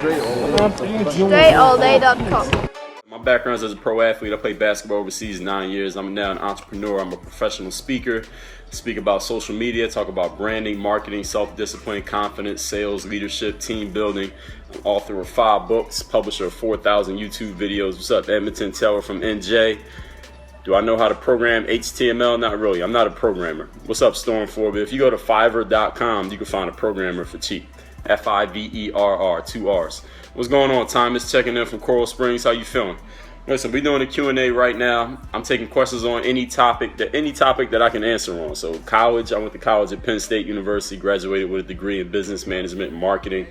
DreAllDay.com. My background is as a pro athlete. I played basketball overseas 9 years. I'm now an entrepreneur. I'm a professional speaker. I speak about social media, talk about branding, marketing, self-discipline, confidence, sales, leadership, team building. I'm author of 5 books, publisher of 4,000 YouTube videos. What's up, Edmonton Taylor from NJ? Do I know how to program HTML? Not really. I'm not a programmer. What's up, Storm Forby? If you go to Fiverr.com, you can find a programmer for cheap. Fiverr, 2 R's. What's going on? Thomas checking in from Coral Springs. How you feeling? Listen, we're doing a Q&A right now. I'm taking questions on any topic that I can answer on. So college, I went to college at Penn State University, graduated with a degree in business management and marketing.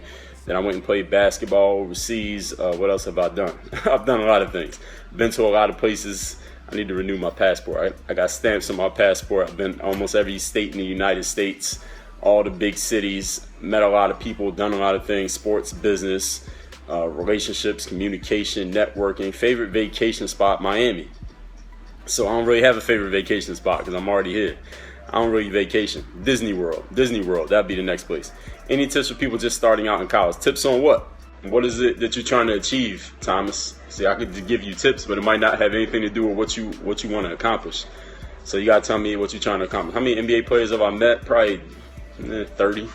Then I went and played basketball overseas. What else have I done? I've done a lot of things. Been to a lot of places. I need to renew my passport. I got stamps on my passport. I've been almost every state in the United States, all the big cities, met a lot of people, done a lot of things, sports, business, relationships, communication, networking. Favorite vacation spot, Miami. So I don't really have a favorite vacation spot because I'm already here. I don't really vacation. Disney World, that'd be the next place. Any tips for people just starting out in college? Tips on what? What is it that you're trying to achieve, Thomas? See, I could give you tips, but it might not have anything to do with what you want to accomplish. So you gotta tell me what you're trying to accomplish. How many NBA players have I met? Probably 30.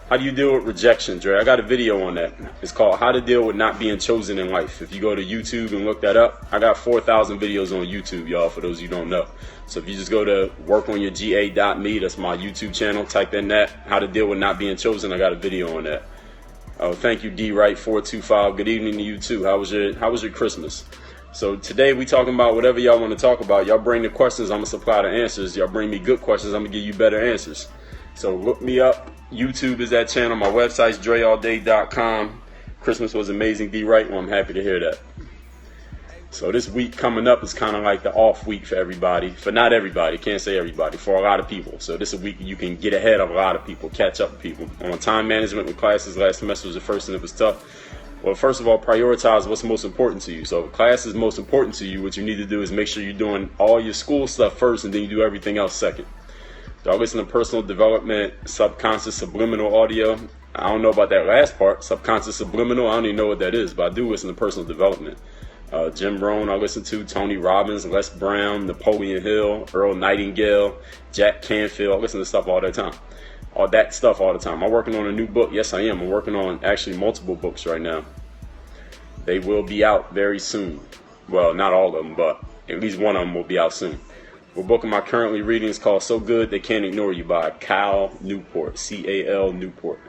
How do you deal with rejection, Dre? I got a video on that. It's called How to Deal with Not Being Chosen in Life. If you go to YouTube and look that up, I got 4,000 videos on YouTube, y'all, for those you don't know. So if you just go to workonyourga.me, that's my YouTube channel, type in that, How to Deal with Not Being Chosen, I got a video on that. Oh, thank you, D-Wright425. Good evening to you too. How was your Christmas? So today we talking about whatever y'all want to talk about. Y'all bring the questions, I'm gonna supply the answers. Y'all bring me good questions, I'm gonna give you better answers. So look me up. YouTube is that channel. My website's DreAllDay.com. Christmas was amazing, D-Wright. Well, I'm happy to hear that. So this week coming up is kind of like the off week for everybody. For not everybody, can't say everybody, for a lot of people. So this is a week you can get ahead of a lot of people, catch up with people. On time management with classes, last semester was the first and it was tough. Well, first of all, prioritize what's most important to you. So if class is most important to you, what you need to do is make sure you're doing all your school stuff first and then you do everything else second. Do I listen to personal development, subconscious subliminal audio? I don't know about that last part, subconscious subliminal. I don't even know what that is, but I do listen to personal development. Jim Rohn I listen to, Tony Robbins, Les Brown, Napoleon Hill, Earl Nightingale, Jack Canfield. I listen to stuff all the time. All that stuff all the time. I'm working on a new book. Yes, I am. I'm working on actually multiple books right now. They will be out very soon. Well, not all of them, but at least one of them will be out soon. The book am I currently reading is called So Good They Can't Ignore You by Cal Newport, C-A-L Newport.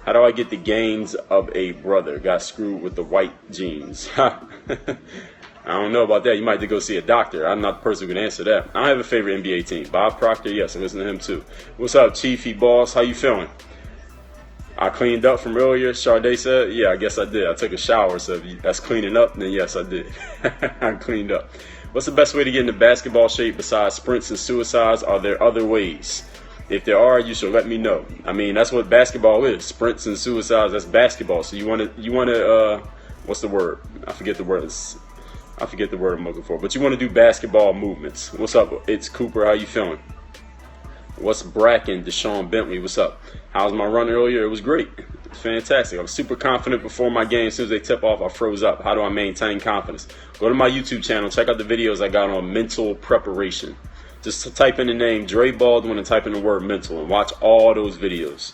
How do I get the gains of a brother? Got screwed with the white genes. I don't know about that. You might have to go see a doctor. I'm not the person who can answer that. I don't have a favorite NBA team. Bob Proctor, yes, I listen to him too. What's up, Chiefy Boss? How you feeling? I cleaned up from earlier, Sade said. Yeah, I guess I did. I took a shower, so if that's cleaning up, then yes, I did. I cleaned up. What's the best way to get into basketball shape besides sprints and suicides? Are there other ways? If there are, you should let me know. I mean, that's what basketball is. Sprints and suicides, that's basketball. So you want to what's the word? I forget the word I'm looking for. But you want to do basketball movements. What's up? It's Cooper. How you feeling? What's Bracken? Deshaun Bentley. What's up? How was my run earlier? It was great. It's fantastic. I was super confident before my game. As soon as they tip off, I froze up. How do I maintain confidence? Go to my YouTube channel. Check out the videos I got on mental preparation. Just type in the name Dre Baldwin and type in the word mental and watch all those videos.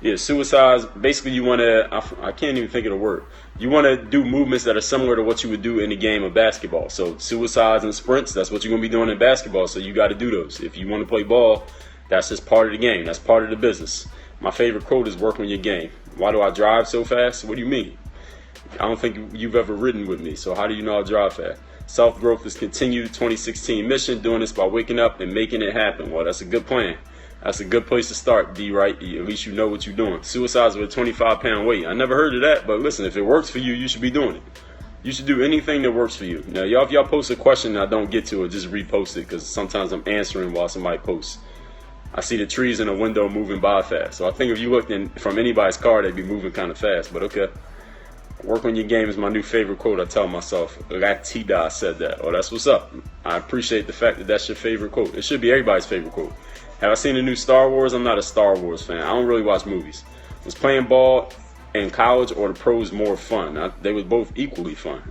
Yeah, suicides, basically you want to, I can't even think of the word. You want to do movements that are similar to what you would do in the game of basketball. So suicides and sprints, that's what you're going to be doing in basketball. So you got to do those. If you want to play ball, that's just part of the game. That's part of the business. My favorite quote is work on your game. Why do I drive so fast? What do you mean? I don't think you've ever ridden with me. So how do you know I drive fast? Self-growth is continued 2016 mission, doing this by waking up and making it happen. Well, that's a good plan. That's a good place to start, D-Right. At least you know what you're doing. Suicides with a 25-pound weight. I never heard of that, but listen, if it works for you, you should be doing it. You should do anything that works for you. Now, y'all, if y'all post a question and I don't get to it, just repost it because sometimes I'm answering while somebody posts. I see the trees in a window moving by fast. So I think if you looked in from anybody's car, they'd be moving kind of fast, but okay. Work on your game is my new favorite quote. I tell myself. Latida said that. Oh, that's what's up. I appreciate the fact that that's your favorite quote. It should be everybody's favorite quote. Have I seen the new Star Wars? I'm not a Star Wars fan. I don't really watch movies. Was playing ball in college or the pros more fun? They were both equally fun.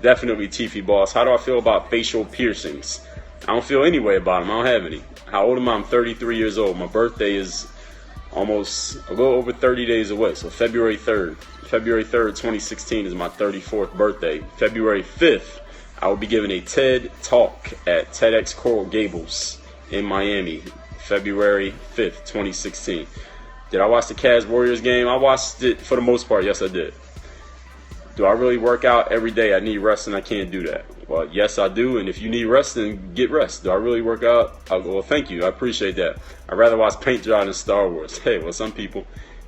Definitely Tiffy Boss. How do I feel about facial piercings? I don't feel any way about them. I don't have any. How old am I? I'm 33 years old. My birthday is almost a little over 30 days away. So February 3rd. February 3rd, 2016 is my 34th birthday. February 5th, I will be giving a TED Talk at TEDx Coral Gables in Miami. February 5th, 2016. Did I watch the Cavs-Warriors game? I watched it for the most part. Yes, I did. Do I really work out every day? I need rest and I can't do that. Well, yes, I do. And if you need rest, then get rest. Do I really work out? Well, thank you. I appreciate that. I'd rather watch paint dry than Star Wars. Hey, well, some people.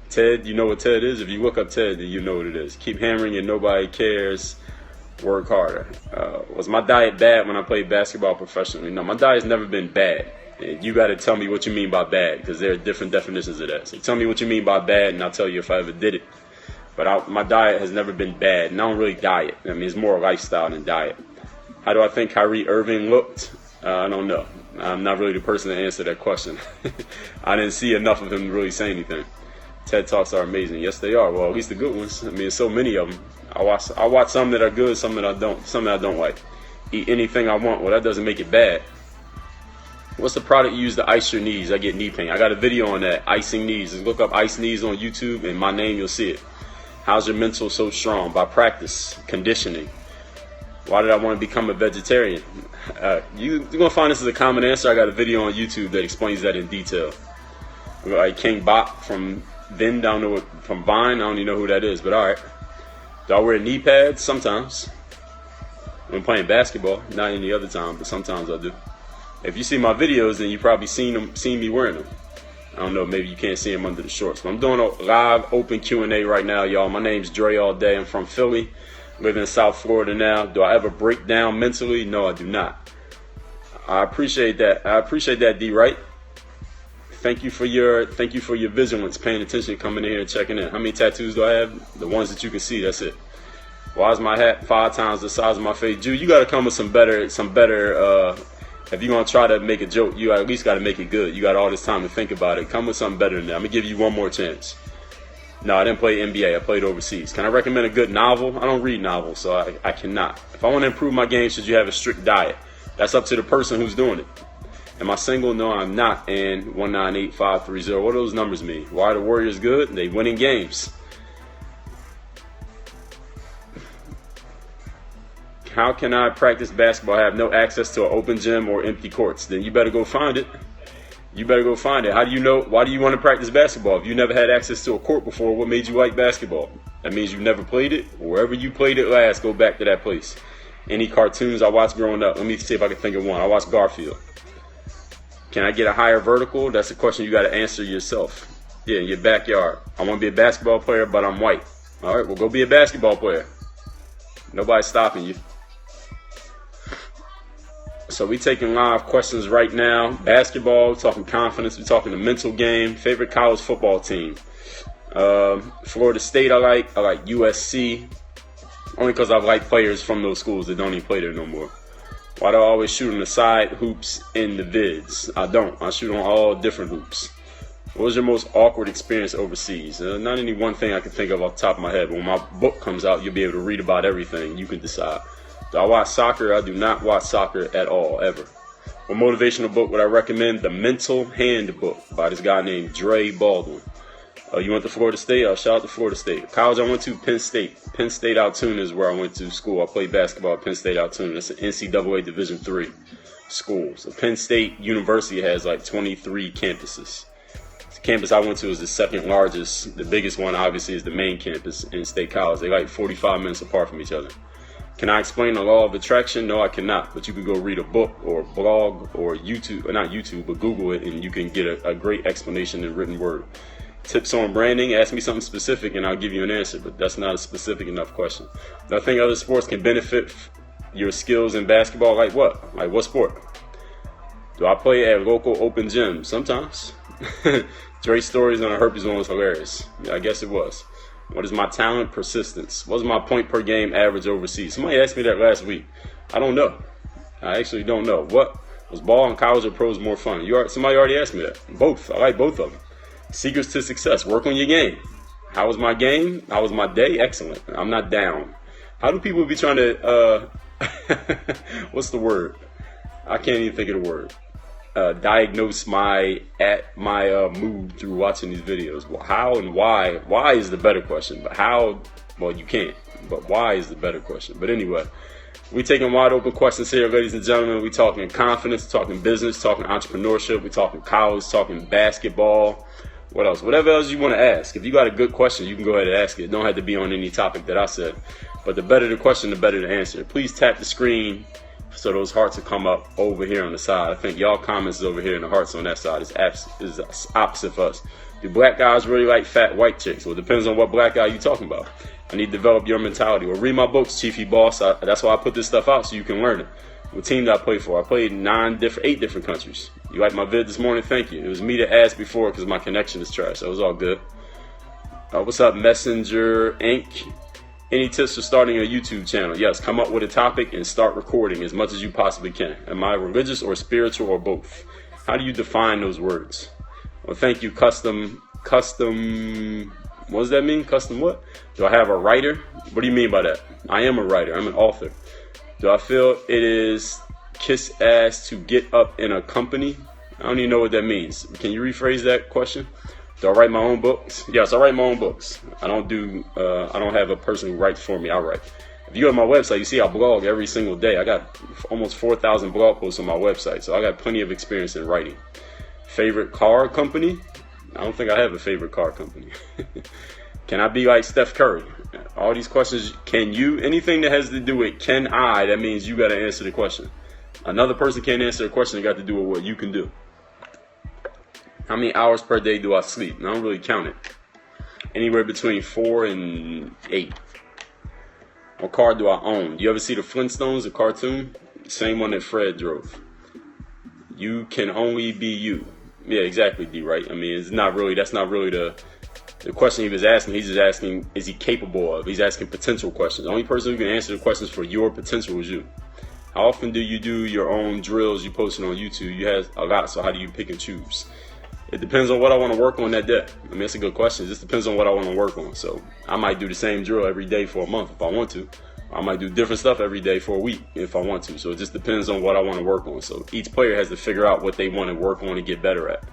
TED, you know what TED is? If you look up TED, then you know what it is. Keep hammering and nobody cares. Work harder. Was my diet bad when I played basketball professionally? No, my diet's never been bad. You got to tell me what you mean by bad, because there are different definitions of that. So tell me what you mean by bad, and I'll tell you if I ever did it. But my diet has never been bad, and I don't really diet. I mean, it's more lifestyle than diet. How do I think Kyrie Irving looked? I don't know. I'm not really the person to answer that question. I didn't see enough of him to really say anything. TED Talks are amazing. Yes, they are. Well, at least the good ones. I mean, there's so many of them. I watch some that are good, some that I don't like. Eat anything I want. Well, that doesn't make it bad. What's the product you use to ice your knees? I get knee pain. I got a video on that, icing knees. Just look up ice knees on YouTube and my name, you'll see it. How's your mental so strong? By practice, conditioning. Why did I want to become a vegetarian? You're going to find this is a common answer. I got a video on YouTube that explains that in detail. Like King Bop from Vine, from Vine. I don't even know who that is, but all right. Do I wear knee pads? Sometimes. When playing basketball, not any other time, but sometimes I do. If you see my videos, then you probably seen me wearing them. I don't know, maybe you can't see them under the shorts. But I'm doing a live open Q&A right now, y'all. My name's Dre all day. I'm from Philly. Live in South Florida now. Do I ever break down mentally? No, I do not. I appreciate that. I appreciate that, D. Wright. Thank you for your vigilance, paying attention, coming in here and checking in. How many tattoos do I have? The ones that you can see. That's it. Why is my hat 5 times the size of my face? Jude, you got to come with some better. If you're gonna try to make a joke, you at least got to make it good. You got all this time to think about it. Come with something better than that. I'm gonna give you one more chance. No, I didn't play NBA. I played overseas. Can I recommend a good novel? I don't read novels, so I cannot. If I want to improve my game, should you have a strict diet? That's up to the person who's doing it. Am I single? No, I'm not. And 198530. What do those numbers mean? Why are the Warriors good? They winning games. How can I practice basketball? I have no access to an open gym or empty courts. Then you better go find it. You better go find it. How do you know? Why do you want to practice basketball? If you never had access to a court before, what made you like basketball? That means you've never played it. Wherever you played it last, go back to that place. Any cartoons I watched growing up? Let me see if I can think of one. I watched Garfield. Can I get a higher vertical? That's a question you got to answer yourself. Yeah, in your backyard. I want to be a basketball player, but I'm white. All right, well, go be a basketball player. Nobody's stopping you. So we taking live questions right now. Basketball, we're talking confidence, we're talking the mental game. Favorite college football team? Florida State I like USC. Only because I like players from those schools that don't even play there no more. Why do I always shoot on the side hoops in the vids? I don't. I shoot on all different hoops. What was your most awkward experience overseas? Not any one thing I can think of off the top of my head. But when my book comes out, you'll be able to read about everything. You can decide. Do I watch soccer? I do not watch soccer at all, ever. What motivational book would I recommend? The Mental Handbook by this guy named Dre Baldwin. You went to Florida State? Shout out to Florida State. College I went to, Penn State. Penn State Altoona is where I went to school. I played basketball at Penn State Altoona. That's an NCAA Division III school. So Penn State University has like 23 campuses. The campus I went to is the second largest. The biggest one, obviously, is the main campus in State College. They're like 45 minutes apart from each other. Can I explain the law of attraction? No, I cannot. But you can go read a book or blog or YouTube, or not YouTube, but Google it, and you can get a great explanation in written word. Tips on branding? Ask me something specific, and I'll give you an answer. But that's not a specific enough question. Do I think other sports can benefit your skills in basketball? Like what? Like what sport? Do I play at local open gyms? Sometimes. Dre's stories on a herpes one was hilarious. Yeah, I guess it was. What is my talent? Persistence. What's my point per game average overseas? Somebody asked me that last week. I don't know. I actually don't know. What was ball in college or pros more fun? Somebody already asked me that. Both. I like both of them. Secrets to success. Work on your game. How was my game? How was my day? Excellent. I'm not down. How do people be trying to, what's the word? I can't even think of the word. Diagnose my mood through watching these videos. Well, how and why? Why is the better question. But how? Well, you can't. But why is the better question. But anyway, we taking wide open questions here, ladies and gentlemen. We talking confidence, talking business, talking entrepreneurship. We talking college, talking basketball. What else? Whatever else you want to ask. If you got a good question, you can go ahead and ask it. It don't have to be on any topic that I said. But the better the question, the better the answer. Please tap the screen so those hearts will come up over here on the side. I think y'all comments is over here and the hearts on that side is opposite for us. Do black guys really like fat white chicks? Well, it depends on what black guy you talking about. I need to develop your mentality. Well, read my books, Chiefy Boss. That's why I put this stuff out so you can learn it. What team did I play for? I played 8 different countries. You like my vid this morning? Thank you. It was me that asked before because my connection is trash. So it was all good. What's up, Messenger Inc.? Any tips for starting a YouTube channel? Yes, come up with a topic and start recording as much as you possibly can. Am I religious or spiritual or both? How do you define those words? Well, thank you, custom, what does that mean? Custom what? Do I have a writer? What do you mean by that? I am a writer. I'm an author. Do I feel it is kiss ass to get up in a company? I don't even know what that means. Can you rephrase that question? Do I write my own books? Yes, I write my own books. I don't have a person who writes for me. I write. If you go to my website, you see I blog every single day. I got almost 4,000 blog posts on my website, so I got plenty of experience in writing. Favorite car company? I don't think I have a favorite car company. Can I be like Steph Curry? All these questions, can you? Anything that has to do with can I, that means you got to answer the question. Another person can't answer the question. It got to do with what you can do. How many hours per day do I sleep? I don't really count it. Anywhere between 4 and 8. What car do I own? Do you ever see the Flintstones, the cartoon? Same one that Fred drove. You can only be you. Yeah, exactly, D, right? I mean, that's not really the question he was asking. He's just asking, is he capable of? He's asking potential questions. The only person who can answer the questions for your potential is you. How often do you do your own drills you posted on YouTube? You have a lot, so how do you pick and choose? It depends on what I want to work on that day. I mean, that's a good question. It just depends on what I want to work on. So I might do the same drill every day for a month if I want to. I might do different stuff every day for a week if I want to. So it just depends on what I want to work on. So each player has to figure out what they want to work on and get better at.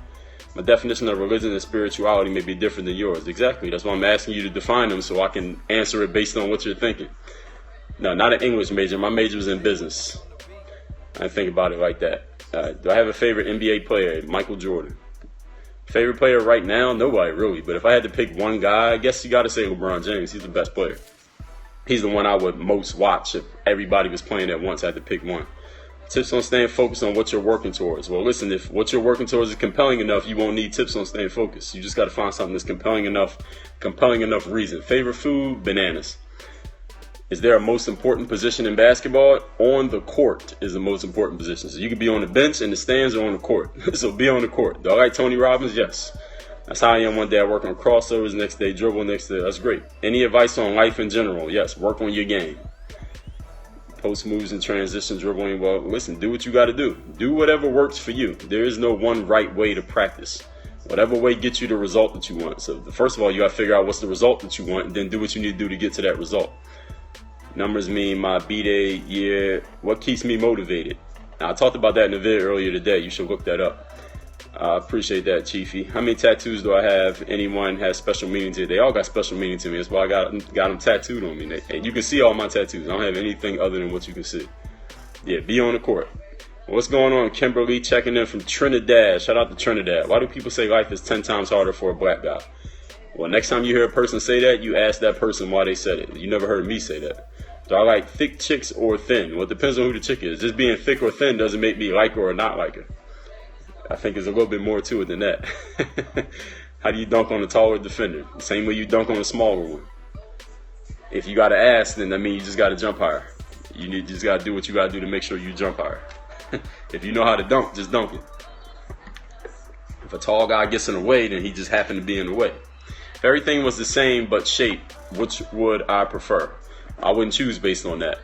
My definition of religion and spirituality may be different than yours. Exactly. That's why I'm asking you to define them so I can answer it based on what you're thinking. No, not an English major. My major was in business. I think about it like that. Do I have a favorite NBA player? Michael Jordan. Favorite player right now? Nobody really. But if I had to pick one guy, I guess you got to say LeBron James. He's the best player. He's the one I would most watch if everybody was playing at once. I had to pick one. Tips on staying focused on what you're working towards. Well, listen, if what you're working towards is compelling enough, you won't need tips on staying focused. You just got to find something that's compelling enough reason. Favorite food? Bananas. Is there a most important position in basketball? On the court is the most important position. So you can be on the bench, in the stands, or on the court. So be on the court. Do I like Tony Robbins? Yes. That's how I am one day. I work on crossovers, next day dribble, next day. That's great. Any advice on life in general? Yes. Work on your game. Post moves and transition dribbling. Well, listen, do what you got to do. Do whatever works for you. There is no one right way to practice. Whatever way gets you the result that you want. So first of all, you got to figure out what's the result that you want, and then do what you need to do to get to that result. Numbers mean my B-Day year. What keeps me motivated? Now, I talked about that in the video earlier today. You should look that up. I appreciate that, Chiefy. How many tattoos do I have? Anyone has special meaning to it? They all got special meaning to me. That's why I got them tattooed on me. And you can see all my tattoos. I don't have anything other than what you can see. Yeah, be on the court. What's going on? Kimberly checking in from Trinidad. Shout out to Trinidad. Why do people say life is 10 times harder for a black guy? Well, next time you hear a person say that, you ask that person why they said it. You never heard me say that. Do I like thick chicks or thin? Well, it depends on who the chick is. Just being thick or thin doesn't make me like her or not like her. I think there's a little bit more to it than that. How do you dunk on a taller defender? The same way you dunk on a smaller one. If you got to ask, then that means you just got to jump higher. You just got to do what you got to do to make sure you jump higher. If you know how to dunk, just dunk it. If a tall guy gets in the way, then he just happened to be in the way. If everything was the same but shape, which would I prefer? I wouldn't choose based on that.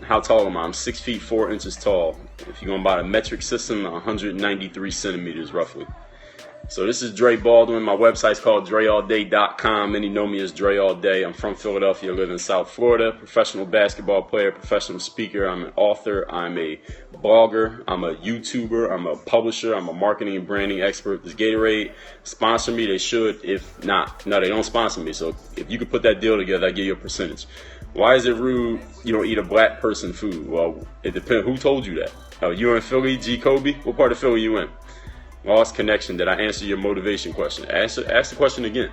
How tall am I? I'm 6 feet 4 inches tall. If you're going by the metric system, 193 centimeters roughly. So this is Dre Baldwin. My website's called DreAllDay.com. Many know me as Dre All Day. I'm from Philadelphia, live in South Florida. Professional basketball player, professional speaker. I'm an author. I'm a blogger. I'm a YouTuber. I'm a publisher. I'm a marketing and branding expert. Does Gatorade sponsor me? They should. If not, no, they don't sponsor me. So if you could put that deal together, I give you a percentage. Why is it rude you don't eat a black person food? Well, it depends. Who told you that? You in Philly, G. Kobe? What part of Philly you in? Lost connection. Did I answer your motivation question? Ask the question again.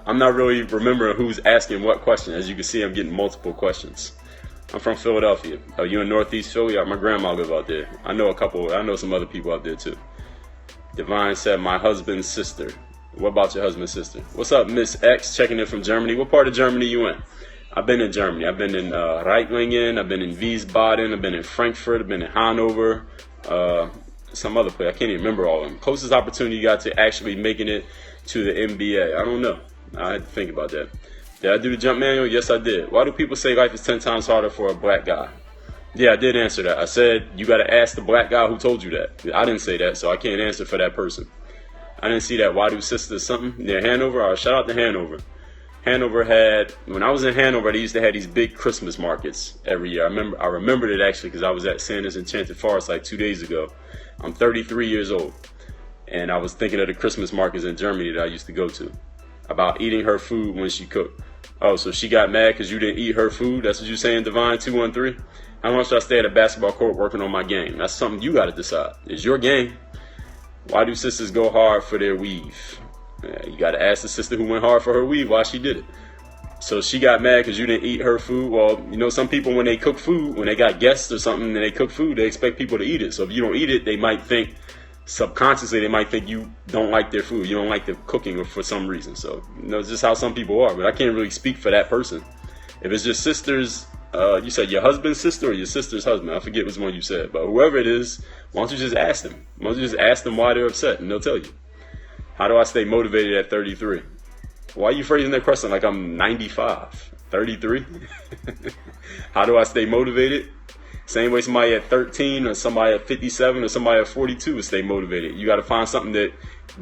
I'm not really remembering who's asking what question. As you can see, I'm getting multiple questions. I'm from Philadelphia. You in Northeast Philly? My grandma live out there. I know some other people out there too. Divine said, my husband's sister. What about your husband's sister? What's up, Miss X? Checking in from Germany. What part of Germany you in? I've been in Germany. I've been in Reitlingen. I've been in Wiesbaden. I've been in Frankfurt. I've been in Hanover. Some other place. I can't even remember all of them. Closest opportunity you got to actually making it to the NBA? I don't know. I had to think about that. Did I do the jump manual? Yes, I did. Why do people say life is 10 times harder for a black guy? Yeah, I did answer that. I said you got to ask the black guy who told you that. I didn't say that, so I can't answer for that person. I didn't see that. Why do sisters something near Hanover? All right, shout out to Hanover. Hanover had, when I was in Hanover, they used to have these big Christmas markets every year. I remembered it actually because I was at Santa's Enchanted Forest like 2 days ago. I'm 33 years old, and I was thinking of the Christmas markets in Germany that I used to go to, about eating her food when she cooked. Oh, so she got mad because you didn't eat her food? That's what you're saying, Divine 213? How long should I stay at a basketball court working on my game? That's something you got to decide. It's your game. Why do sisters go hard for their weave? You got to ask the sister who went hard for her weave why she did it. So she got mad because you didn't eat her food. Well, you know, some people when they cook food, when they got guests or something and they cook food, they expect people to eat it. So if you don't eat it, they might think, subconsciously, they might think you don't like their food. You don't like the cooking or for some reason. So, you know, it's just how some people are. But I can't really speak for that person. If it's your sister's, you said your husband's sister or your sister's husband. I forget which one you said. But whoever it is, why don't you just ask them? Why don't you just ask them why they're upset and they'll tell you. How do I stay motivated at 33? Why are you phrasing that question like I'm 95? 33? How do I stay motivated? Same way somebody at 13 or somebody at 57 or somebody at 42 will stay motivated. You got to find something that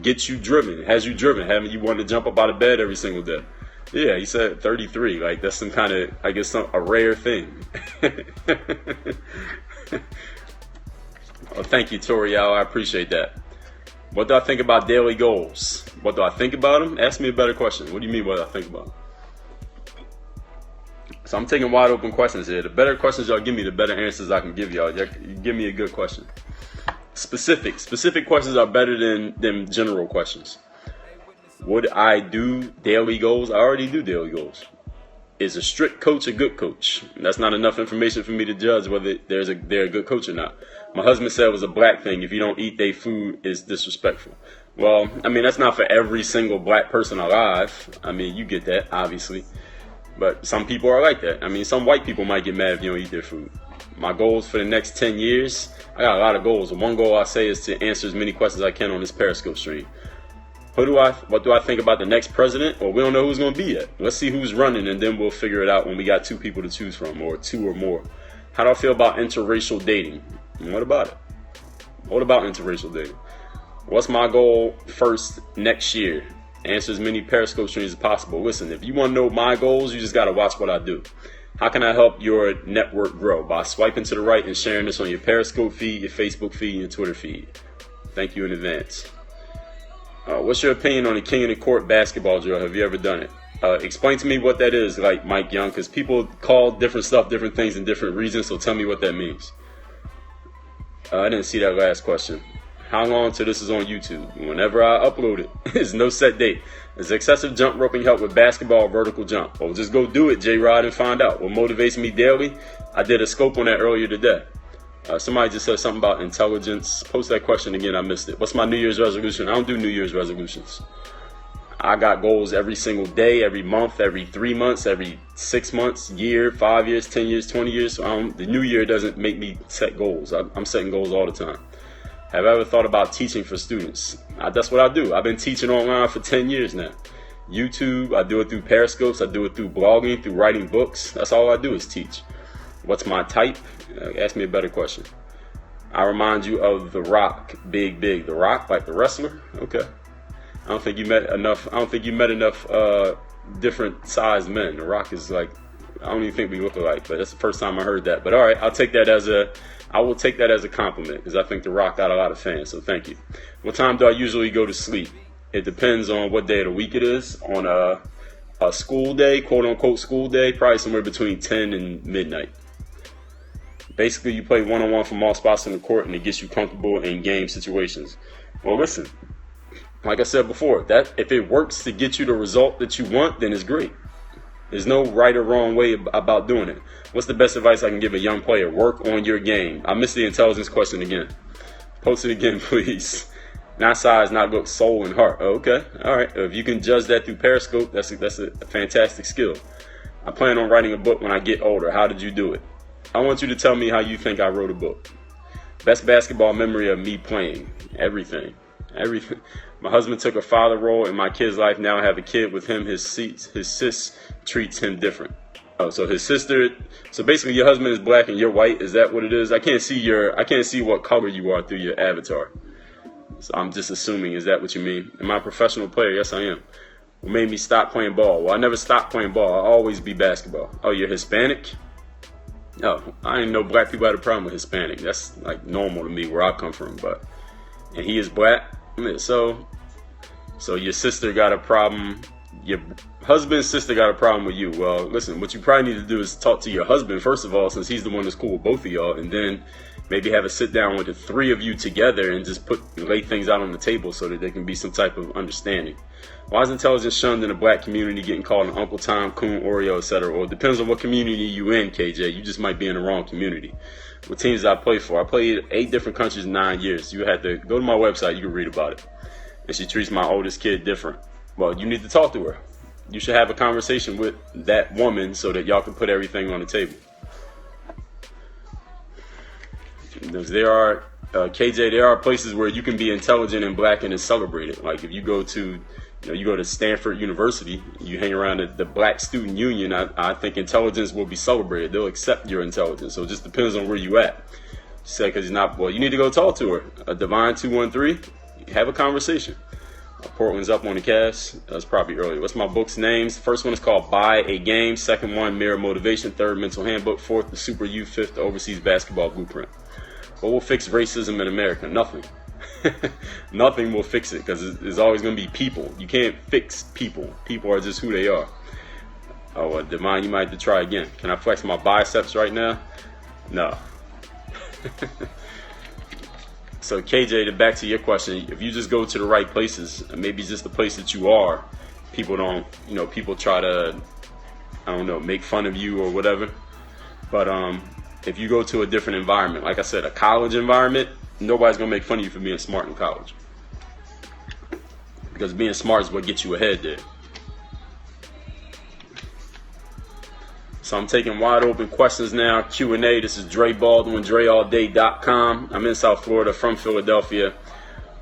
gets you driven, has you driven, having you want to jump up out of bed every single day. Yeah, he said 33. Like that's some kind of, I guess, a rare thing. Well, thank you, Toriel. I appreciate that. What do I think about daily goals? What do I think about them? Ask me a better question. What do you mean what I think about them? So I'm taking wide open questions here. The better questions y'all give me, the better answers I can give y'all. Give me a good question. Specific questions are better than general questions. Would I do daily goals? I already do daily goals. Is a strict coach a good coach? That's not enough information for me to judge whether they're a good coach or not. My husband said it was a black thing. If you don't eat their food, it's disrespectful. Well, I mean, that's not for every single black person alive. I mean, you get that, obviously. But some people are like that. I mean, some white people might get mad if you don't eat their food. My goals for the next 10 years, I got a lot of goals. One goal I say is to answer as many questions as I can on this Periscope stream. What do I think about the next president? Well, we don't know who's going to be yet. Let's see who's running, and then we'll figure it out when we got two people to choose from, or two or more. How do I feel about interracial dating? And what about it? What about interracial dating? What's my goal first next year? Answer as many Periscope streams as possible. Listen, if you want to know my goals, you just got to watch what I do. How can I help your network grow? By swiping to the right and sharing this on your Periscope feed, your Facebook feed, and your Twitter feed. Thank you in advance. What's your opinion on the King of the Court basketball drill? Have you ever done it? Explain to me what that is, like Mike Young, because people call different stuff different things in different reasons, so tell me what that means. I didn't see that last question. How long till this is on YouTube? Whenever I upload it. There's no set date. Does excessive jump roping help with basketball or vertical jump? Well, just go do it, J-Rod, and find out. What motivates me daily? I did a scope on that earlier today. Somebody just said something about intelligence. Post that question again. I missed it. What's my New Year's resolution? I don't do New Year's resolutions. I got goals every single day, every month, every 3 months, every 6 months, year, 5 years, 10 years, 20 years. So the new year doesn't make me set goals. I'm setting goals all the time. Have I ever thought about teaching for students? That's what I do. I've been teaching online for 10 years now. YouTube, I do it through Periscopes. I do it through blogging, through writing books. That's all I do is teach. What's my type? Ask me a better question. I remind you of The Rock, Big. The Rock, like the wrestler? Okay. I don't think you met enough different sized men. The Rock is like, I don't even think we look alike, but that's the first time I heard that. But all right, I will take that as a compliment, because I think The Rock got a lot of fans, so thank you. What time do I usually go to sleep? It depends on what day of the week it is. On a school day, quote unquote school day, probably somewhere between 10 and midnight. Basically, you play one-on-one from all spots in the court, and it gets you comfortable in game situations. Well, listen, like I said before, that if it works to get you the result that you want, then it's great. There's no right or wrong way about doing it. What's the best advice I can give a young player? Work on your game. I missed the intelligence question again. Post it again, please. Not size, not look, soul and heart. Okay, all right. If you can judge that through Periscope, that's a fantastic skill. I plan on writing a book when I get older. How did you do it? I want you to tell me how you think I wrote a book. Best basketball memory of me playing. Everything. My husband took a father role in my kid's life. Now I have a kid with him. His sis treats him different. Oh, so his sister. So basically, your husband is black and you're white. Is that what it is? I can't see what color you are through your avatar. So I'm just assuming. Is that what you mean? Am I a professional player? Yes, I am. What made me stop playing ball? Well, I never stopped playing ball. I'll always be basketball. Oh, you're Hispanic? No, I didn't know black people had a problem with Hispanic. That's like normal to me where I come from. And he is black. So your sister got a problem. Your husband's sister got a problem with you. Well, listen, what you probably need to do is talk to your husband, first of all, since he's the one that's cool with both of y'all, and then maybe have a sit down with the three of you together and just lay things out on the table so that there can be some type of understanding. Why is intelligence shunned in the black community, getting called an Uncle Tom, Coon, Oreo, etc.? Well, it depends on what community you in, KJ. You just might be in the wrong community. What teams did I play for? I played 8 different countries in 9 years. You had to go to my website. You can read about it. And she treats my oldest kid different. Well, you need to talk to her. You should have a conversation with that woman so that y'all can put everything on the table. There are places where you can be intelligent and black and it's celebrated. Like if you go to Stanford University, you hang around the Black Student Union, I think intelligence will be celebrated. They'll accept your intelligence. So it just depends on where you at. She said, because you're not, well, you need to go talk to her. A Divine 213, have a conversation. Portland's up on the Cavs. That's probably early. What's my book's names? First one is called Buy a Game. Second one, Mirror Motivation. Third, Mental Handbook. Fourth, The Super You. Fifth, The Overseas Basketball Blueprint. What will fix racism in America? Nothing. Nothing will fix it because there's always going to be people. You can't fix people. People are just who they are. Oh, Divine, you might have to try again. Can I flex my biceps right now? No. So KJ, back to your question, if you just go to the right places, maybe just the place that you are, people try to, make fun of you or whatever. But if you go to a different environment, like I said, a college environment, nobody's going to make fun of you for being smart in college. Because being smart is what gets you ahead there. So I'm taking wide open questions now. Q&A. This is Dre Baldwin, DreAllDay.com. I'm in South Florida from Philadelphia.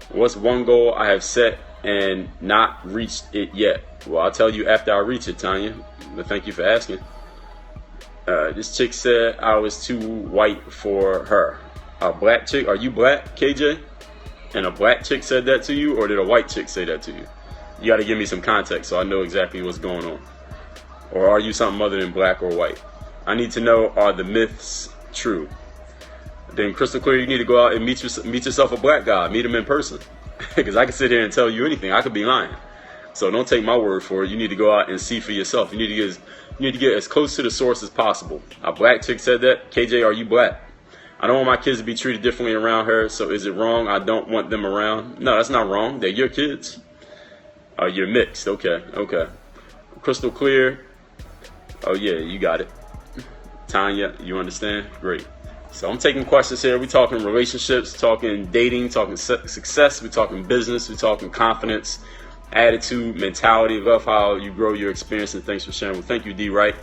What's one goal I have set and not reached it yet? Well, I'll tell you after I reach it, Tanya. But thank you for asking. This chick said I was too white for her. A black chick? Are you black, KJ? And a black chick said that to you, or did a white chick say that to you? You got to give me some context so I know exactly what's going on. Or are you something other than black or white? I need to know, are the myths true? Then crystal clear, you need to go out and meet yourself a black guy. Meet him in person. Because I can sit here and tell you anything. I could be lying. So don't take my word for it. You need to go out and see for yourself. You need to get as close to the source as possible. A black chick said that. KJ, are you black? I don't want my kids to be treated differently around her. So is it wrong? I don't want them around. No, that's not wrong. They're your kids. You're mixed. Okay. Crystal clear. Oh, yeah, you got it. Tanya, you understand? Great. So I'm taking questions here. We're talking relationships, talking dating, talking success. We're talking business. We're talking confidence, attitude, mentality. Love how you grow your experience, and thanks for sharing. Well, thank you, D. Wright.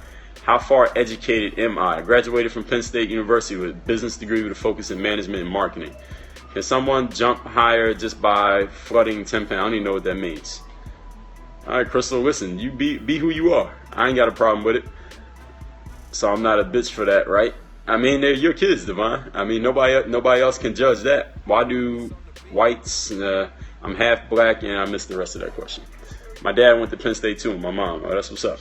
How far educated am I? I graduated from Penn State University with a business degree with a focus in management and marketing. Can someone jump higher just by flooding 10 pounds? I don't even know what that means. All right, Crystal, listen, you be who you are. I ain't got a problem with it. So I'm not a bitch for that, right? I mean, they're your kids, Devon. I mean, nobody else can judge that. Why do whites? I'm half black, and I missed the rest of that question. My dad went to Penn State too. My mom. Oh, that's what's up.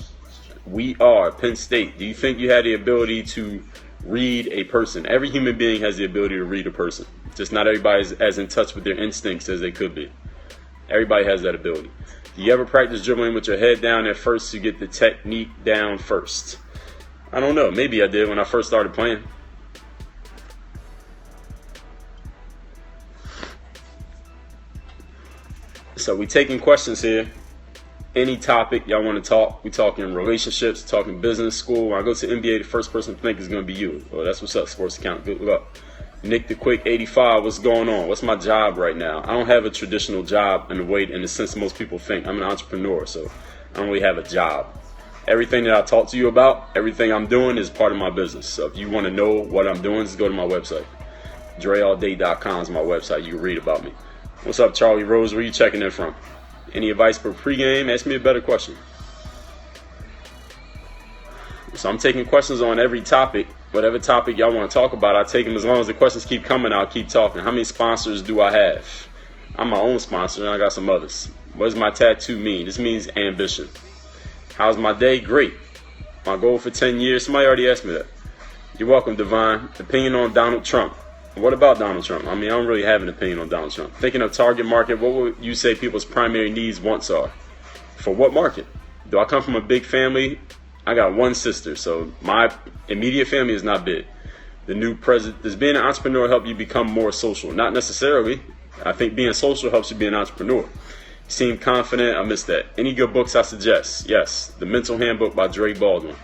We are Penn State. Do you think you had the ability to read a person? Every human being has the ability to read a person. Just not everybody's as in touch with their instincts as they could be. Everybody has that ability. Do you ever practice dribbling with your head down at first to get the technique down first? I don't know. Maybe I did when I first started playing. So we taking questions here. Any topic y'all want to talk. We talking relationships, talking business, school. When I go to NBA, the first person to think is going to be you. Well, that's what's up, Sports Account. Good luck. Nick the Quick 85, what's going on? What's my job right now? I don't have a traditional job in the sense most people think. I'm an entrepreneur, so I don't really have a job. Everything that I talk to you about, everything I'm doing is part of my business. So if you want to know what I'm doing, just go to my website. DreAllDay.com is my website. You can read about me. What's up, Charlie Rose? Where you checking in from? Any advice for pregame? Ask me a better question. So I'm taking questions on every topic. Whatever topic y'all want to talk about, I take them. As long as the questions keep coming, I'll keep talking. How many sponsors do I have? I'm my own sponsor, and I got some others. What does my tattoo mean? This means ambition. How's my day? Great. My goal for 10 years? Somebody already asked me that. You're welcome, Divine. Opinion on Donald Trump. What about Donald Trump? I mean, I don't really have an opinion on Donald Trump. Thinking of target market, what would you say people's primary needs, wants are? For what market? Do I come from a big family? I got one sister, so my immediate family is not big. The new president, does being an entrepreneur help you become more social? Not necessarily. I think being social helps you be an entrepreneur. You seem confident. I missed that. Any good books I suggest? Yes. The Mental Handbook by Dre Baldwin.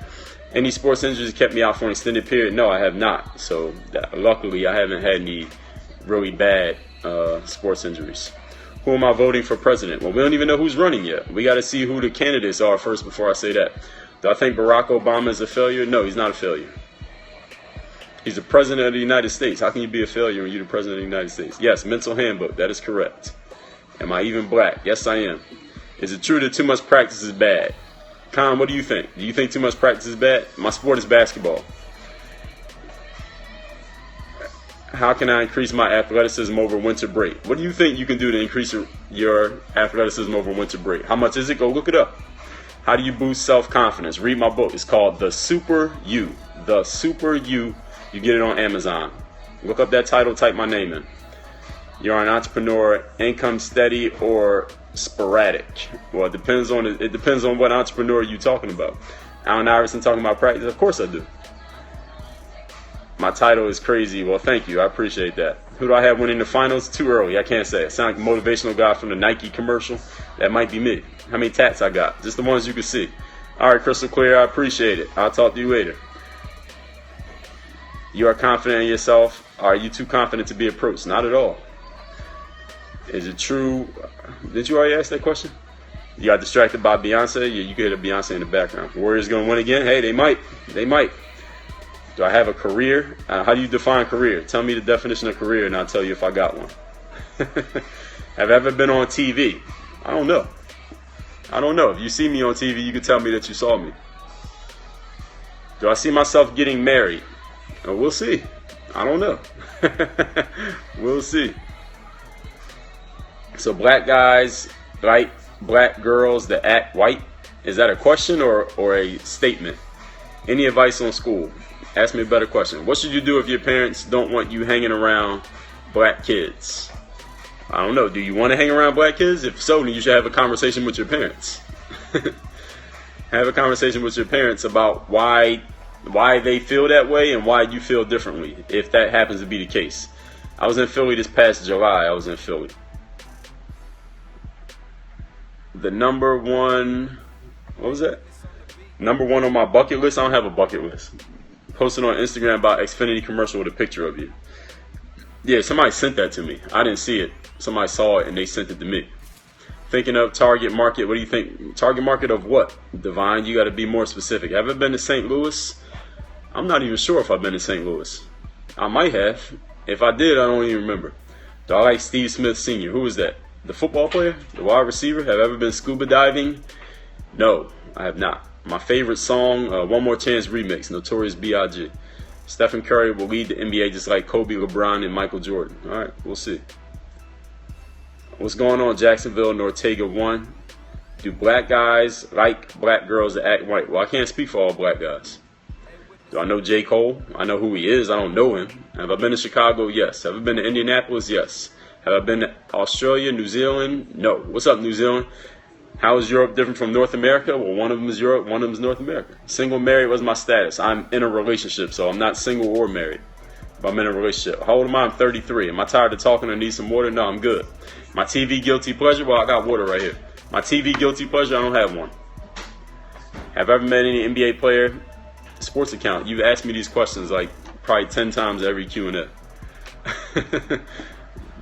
Any sports injuries kept me out for an extended period? No, I have not. So luckily, I haven't had any really bad sports injuries. Who am I voting for president? Well, we don't even know who's running yet. We got to see who the candidates are first before I say that. Do I think Barack Obama is a failure? No, he's not a failure. He's the president of the United States. How can you be a failure when you're the president of the United States? Yes, Mental Handbook. That is correct. Am I even black? Yes, I am. Is it true that too much practice is bad? Con, what do you think? Do you think too much practice is bad? My sport is basketball. How can I increase my athleticism over winter break? What do you think you can do to increase your athleticism over winter break? How much is it? Go look it up. How do you boost self-confidence? Read my book. It's called The Super You. The Super You. You get it on Amazon. Look up that title, type my name in. You're an entrepreneur, income steady or sporadic? Well, it depends on what entrepreneur you're talking about. Allen Iverson talking about practice? Of course I do. My title is crazy. Well, thank you. I appreciate that. Who do I have winning the finals? Too early. I can't say. I sound like a motivational guy from the Nike commercial. That might be me. How many tats I got? Just the ones you can see. All right, crystal clear. I appreciate it. I'll talk to you later. You are confident in yourself. Are you too confident to be approached? Not at all. Is it true? Did you already ask that question? You got distracted by Beyonce? Yeah, you could hear the Beyonce in the background. Warriors going to win again? Hey, they might. They might. Do I have a career? How do you define career? Tell me the definition of career and I'll tell you if I got one. Have I ever been on TV? I don't know. I don't know. If you see me on TV, you can tell me that you saw me. Do I see myself getting married? We'll see. I don't know. We'll see. So black guys like black girls that act white. Is that a question or a statement? Any advice on school? Ask me a better question. What should you do if your parents don't want you hanging around black kids? I don't know. Do you want to hang around black kids? If so, then you should have a conversation with your parents. Have a conversation with your parents about why they feel that way and why you feel differently, if that happens to be the case. I was in Philly this past July. I was in Philly. The number one, what was that? Number one on my bucket list? I don't have a bucket list. Posted on Instagram about Xfinity commercial with a picture of you. Yeah, somebody sent that to me. I didn't see it. Somebody saw it and they sent it to me. Thinking of target market. What do you think? Target market of what? Divine, you got to be more specific. Have I been to St. Louis? I'm not even sure if I've been to St. Louis. I might have. If I did, I don't even remember. Do I like Steve Smith Sr.? Who is that? The football player? The wide receiver? Have I ever been scuba diving? No, I have not. My favorite song, One More Chance remix, Notorious B.I.G. Stephen Curry will lead the NBA just like Kobe, LeBron, and Michael Jordan. All right, we'll see. What's going on, Jacksonville, Nortega 1? Do black guys like black girls that act white? Well, I can't speak for all black guys. Do I know J. Cole? I know who he is. I don't know him. Have I been to Chicago? Yes. Have I been to Indianapolis? Yes. Have I been to Australia, New Zealand? No. What's up, New Zealand? How is Europe different from North America? Well, one of them is Europe, one of them is North America. Single, married was my status. I'm in a relationship, so I'm not single or married. But I'm in a relationship. How old am I? I'm 33. Am I tired of talking or need some water? No, I'm good. My TV guilty pleasure? Well, I got water right here. My TV guilty pleasure? I don't have one. Have I ever met any NBA player? Sports account. You've asked me these questions like probably 10 times every Q&A.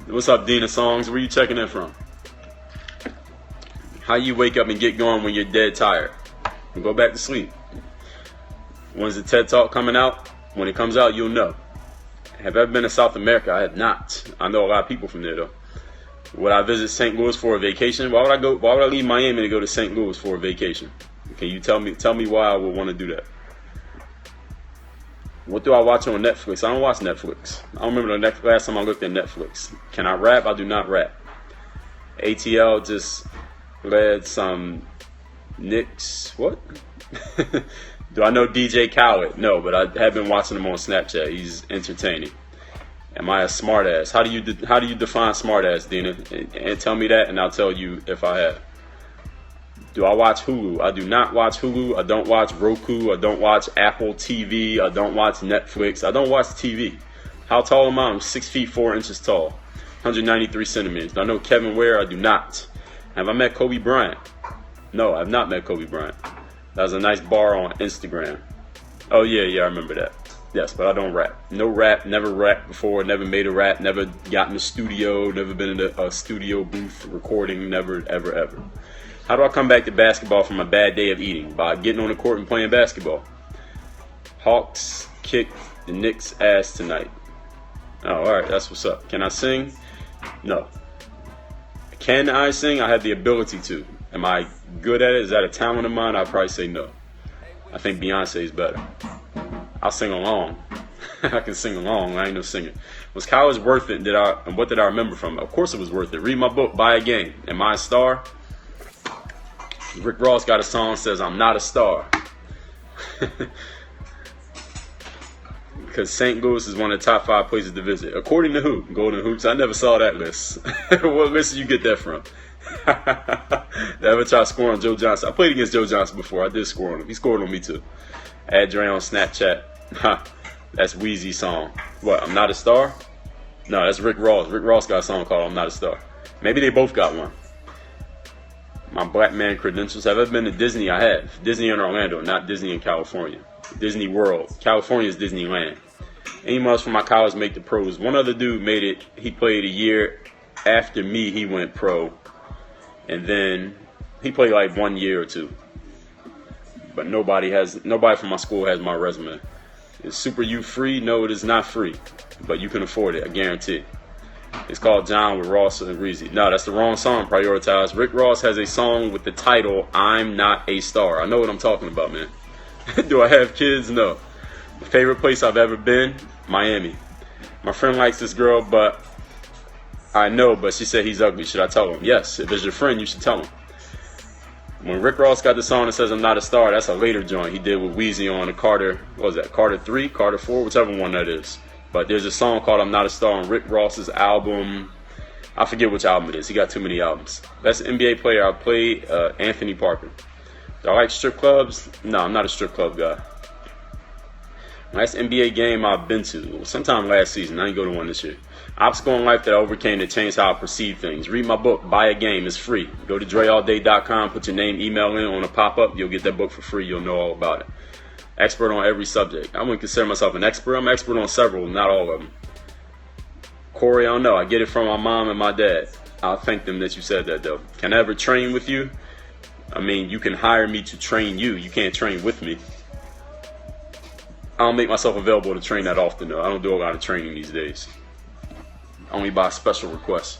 What's up, Dina Songs? Where you checking in from? How you wake up and get going when you're dead tired? And go back to sleep. When's the TED Talk coming out? When it comes out, you'll know. Have I ever been to South America? I have not. I know a lot of people from there, though. Would I visit St. Louis for a vacation? Why would I go? Why would I leave Miami to go to St. Louis for a vacation? Can you tell me why I would want to do that? What do I watch on Netflix? I don't watch Netflix. I don't remember the last time I looked at Netflix. Can I rap? I do not rap. ATL just led some Knicks. What? Do I know DJ Khaled? No, but I have been watching him on Snapchat. He's entertaining. Am I a smartass? How do you define smartass, Dina? And tell me that, and I'll tell you if I have. Do I watch Hulu? I do not watch Hulu. I don't watch Roku. I don't watch Apple TV. I don't watch Netflix. I don't watch TV. How tall am I? I'm 6 feet 4 inches tall, 193 centimeters. Do I know Kevin Ware? I do not. Have I met Kobe Bryant? No, I have not met Kobe Bryant. That was a nice bar on Instagram. Oh, yeah, I remember that. Yes, but I don't rap. No rap, never rapped before, never made a rap, never got in the studio, never been in a studio booth recording, never, ever. How do I come back to basketball from a bad day of eating? By getting on the court and playing basketball. Hawks kicked the Knicks' ass tonight. Oh, all right, that's what's up. Can I sing? No. Can I sing? I have the ability to. Am I good at it? Is that a talent of mine? I'd probably say no. I think Beyonce is better. I'll sing along. I can sing along. I ain't no singer. Was college worth it? And what did I remember from it? Of course it was worth it. Read my book, buy a game. Am I a star? Rick Ross got a song that says I'm not a star. Because St. Louis is one of the top 5 places to visit. According to who? Golden Hoops. I never saw that list. What list did you get that from? Did I ever try to score on Joe Johnson? I played against Joe Johnson before. I did score on him. He scored on me too. Add Dre on Snapchat. That's Wheezy's song. What? I'm not a star? No, that's Rick Ross. Rick Ross got a song called I'm Not a Star. Maybe they both got one. My black man credentials. Have I ever been to Disney? I have. Disney in Orlando, not Disney in California. Disney World. California is Disneyland. Emails from my college make the pros. One other dude made it. He played a year after me. He went pro. And then he played like 1 year or 2. But nobody from my school has my resume. Is Super U free? No, it is not free. But you can afford it, I guarantee. It's called John with Ross and Reezy. No, that's the wrong song, Prioritize. Rick Ross has a song with the title, I'm Not a Star. I know what I'm talking about, man. Do I have kids? No. My favorite place I've ever been? Miami. My friend likes this girl, but I know, but she said he's ugly. Should I tell him? Yes. If it's your friend, you should tell him. When Rick Ross got the song that says I'm Not a Star, that's a later joint he did with Weezy on the Carter, what was that, Carter 3, Carter 4, whichever one that is. But there's a song called I'm Not a Star on Rick Ross's album. I forget which album it is. He got too many albums. Best NBA player I played, Anthony Parker. Do I like strip clubs? No, I'm not a strip club guy. Last NBA game I've been to, sometime last season. I didn't go to one this year. Obstacle in life that I overcame to change how I perceive things. Read my book, buy a game, it's free. Go to dreallday.com, put your name, email in on a pop-up. You'll get that book for free. You'll know all about it. Expert on every subject. I wouldn't consider myself an expert. I'm expert on several, not all of them. Corey, I don't know. I get it from my mom and my dad. I'll thank them that you said that, though. Can I ever train with you? I mean, you can hire me to train you. You can't train with me. I don't make myself available to train that often, though. I don't do a lot of training these days. Only by special request.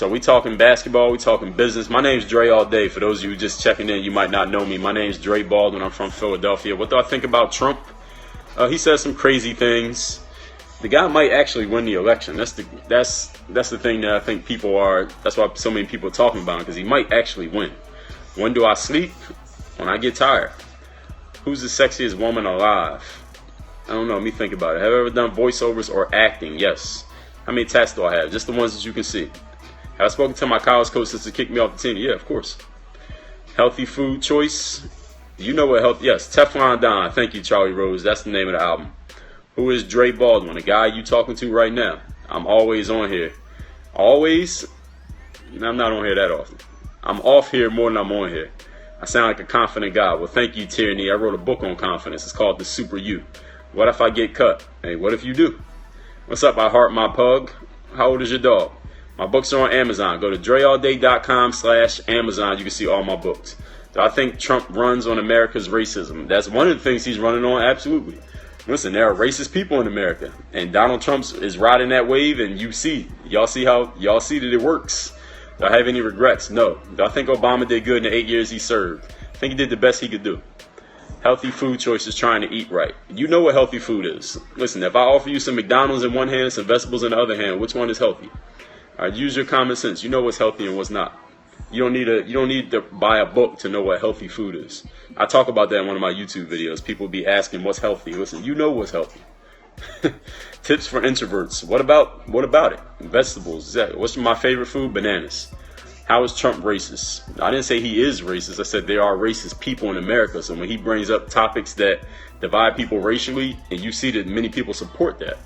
So we talking basketball, we talking business. My name's Dre all day. For those of you just checking in, you might not know me. My name's Dre Baldwin. I'm from Philadelphia. What do I think about Trump? He says some crazy things. The guy might actually win the election. That's the thing that I think people are. That's why so many people are talking about him, because he might actually win. When do I sleep? When I get tired. Who's the sexiest woman alive? I don't know. Let me think about it. Have I ever done voiceovers or acting? Yes. How many tats do I have? Just the ones that you can see. Have I spoken to my college coach since he kicked me off the team? Yeah, of course. Healthy food choice. You know what health? Yes, Teflon Don. Thank you, Charlie Rose. That's the name of the album. Who is Dre Baldwin? The guy you talking to right now. I'm always on here. Always? I'm not on here that often. I'm off here more than I'm on here. I sound like a confident guy. Well, thank you, Tierney. I wrote a book on confidence. It's called The Super You. What if I get cut? Hey, what if you do? What's up, I heart my pug? How old is your dog? My books are on Amazon. Go to dreallday.com/Amazon. You can see all my books. Do I think Trump runs on America's racism? That's one of the things he's running on, absolutely. Listen, there are racist people in America, and Donald Trump is riding that wave, and y'all see that it works. Do I have any regrets? No. Do I think Obama did good in the 8 years he served? I think he did the best he could do. Healthy food choices, trying to eat right. You know what healthy food is. Listen, if I offer you some McDonald's in one hand and some vegetables in the other hand, which one is healthy? All right, use your common sense. You know what's healthy and what's not. You don't need to buy a book to know what healthy food is. I talk about that in one of my YouTube videos. People be asking what's healthy. Listen, you know what's healthy. Tips for introverts. What about it? Vegetables. What's my favorite food? Bananas. How is Trump racist? I didn't say he is racist. I said there are racist people in America. So when he brings up topics that divide people racially, and you see that many people support that.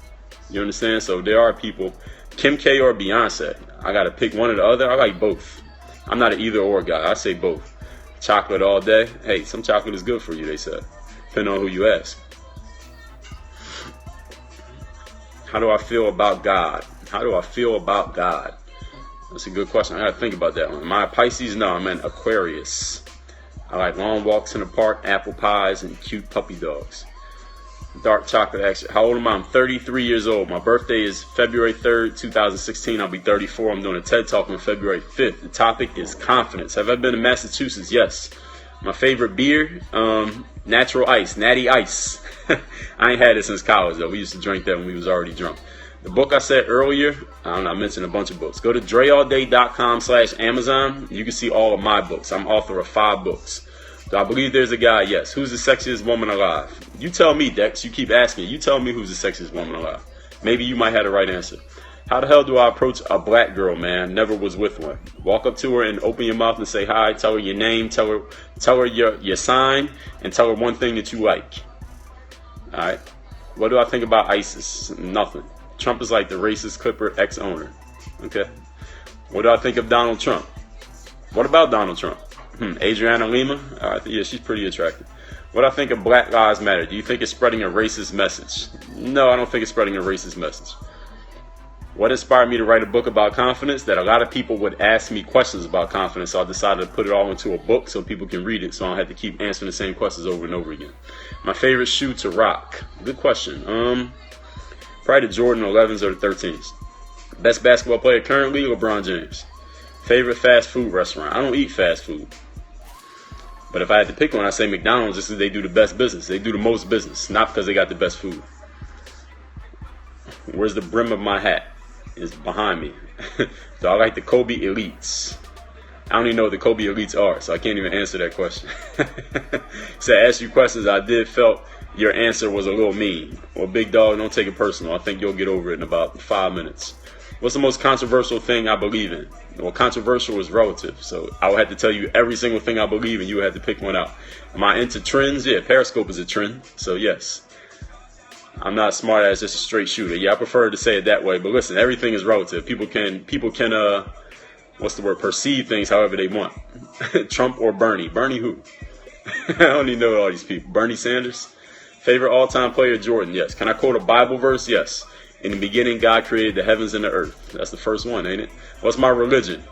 You understand? So there are people. Kim K or Beyonce. I got to pick one or the other. I like both. I'm not an either or guy. I say both. Chocolate all day. Hey, some chocolate is good for you, they said. Depending on who you ask. How do I feel about God? How do I feel about God? That's a good question. I got to think about that one. Am I a Pisces? No, I'm an Aquarius. I like long walks in the park, apple pies, and cute puppy dogs. Dark chocolate action. How old am I? I'm 33 years old. My birthday is February 3rd, 2016. I'll be 34. I'm doing a TED Talk on February 5th. The topic is confidence. Have I been to Massachusetts? Yes. My favorite beer? Natural Ice. Natty Ice. I ain't had it since college, though. We used to drink that when we was already drunk. The book I said earlier, I mentioned a bunch of books. Go to dreallday.com/Amazon. You can see all of my books. I'm author of 5 books. Do I believe there's a guy? Yes. Who's the sexiest woman alive? You tell me, Dex. You keep asking. You tell me who's the sexiest woman alive. Maybe you might have the right answer. How the hell do I approach a black girl, man? Never was with one. Walk up to her and open your mouth and say hi. Tell her your name. Tell her your sign, and tell her one thing that you like. All right. What do I think about ISIS? Nothing. Trump is like the racist Clipper ex-owner. Okay. What do I think of Donald Trump? What about Donald Trump? Adriana Lima? Yeah, she's pretty attractive. What do I think of Black Lives Matter? Do you think it's spreading a racist message? No, I don't think it's spreading a racist message. What inspired me to write a book about confidence? That a lot of people would ask me questions about confidence, so I decided to put it all into a book so people can read it, so I don't have to keep answering the same questions over and over again. My favorite shoe to rock? Good question. Probably the Jordan 11s or the 13s. Best basketball player currently? LeBron James. Favorite fast food restaurant? I don't eat fast food. But if I had to pick one, I'd say McDonald's, just because they do the best business. They do the most business, not because they got the best food. Where's the brim of my hat? It's behind me. So I like the Kobe Elites. I don't even know what the Kobe Elites are, so I can't even answer that question. So I asked you questions I felt your answer was a little mean. Well, big dog, don't take it personal. I think you'll get over it in about 5 minutes. What's the most controversial thing I believe in? Well, controversial is relative, so I would have to tell you every single thing I believe in. You would have to pick one out. Am I into trends? Yeah, Periscope is a trend, so yes. I'm not as smart as just a straight shooter. Yeah, I prefer to say it that way, but listen, everything is relative. People can perceive things however they want. Trump or Bernie? Bernie who? I don't even know all these people. Bernie Sanders? Favorite all-time player? Jordan, yes. Can I quote a Bible verse? Yes. In the beginning, God created the heavens and the earth. That's the first one, ain't it? What's my religion?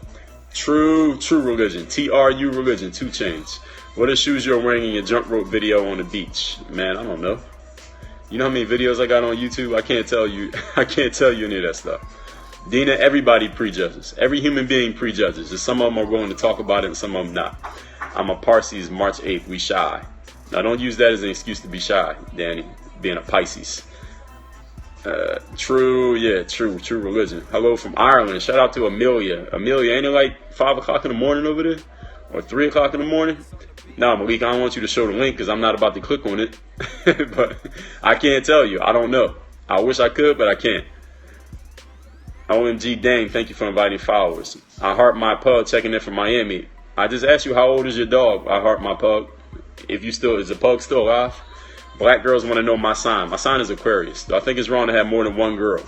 True religion. TRU religion. 2 Chainz. What are shoes you're wearing in your jump rope video on the beach? Man, I don't know. You know how many videos I got on YouTube? I can't tell you any of that stuff. Dina, everybody prejudges. Every human being prejudges. Just some of them are willing to talk about it and some of them not. I'm a Parsis, March 8th. We shy. Now, don't use that as an excuse to be shy, Danny, being a Pisces. True religion. Hello from Ireland. Shout out to Amelia. Amelia, ain't it like 5 o'clock in the morning over there? Or 3 o'clock in the morning? No, Malik, I don't want you to show the link because I'm not about to click on it. But I can't tell you. I don't know. I wish I could, but I can't. OMG Dang, thank you for inviting followers. I heart my pug checking in from Miami. I just asked you, how old is your dog? I heart my pug. If you still, is the pug still alive? Black girls want to know my sign. My sign is Aquarius. I think it's wrong to have more than one girl.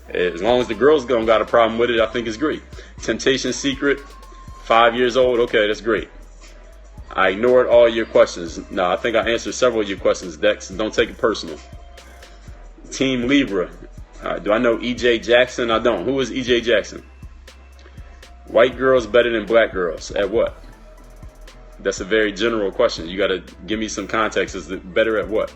As long as the girls don't got a problem with it, I think it's great. Temptation Secret, 5 years old. Okay, that's great. I ignored all your questions. No, I think I answered several of your questions, Dex. Don't take it personal. Team Libra. Do I know E.J. Jackson? I don't. Who is E.J. Jackson? White girls better than black girls. At what? That's a very general question. You got to give me some context. Is it better at what?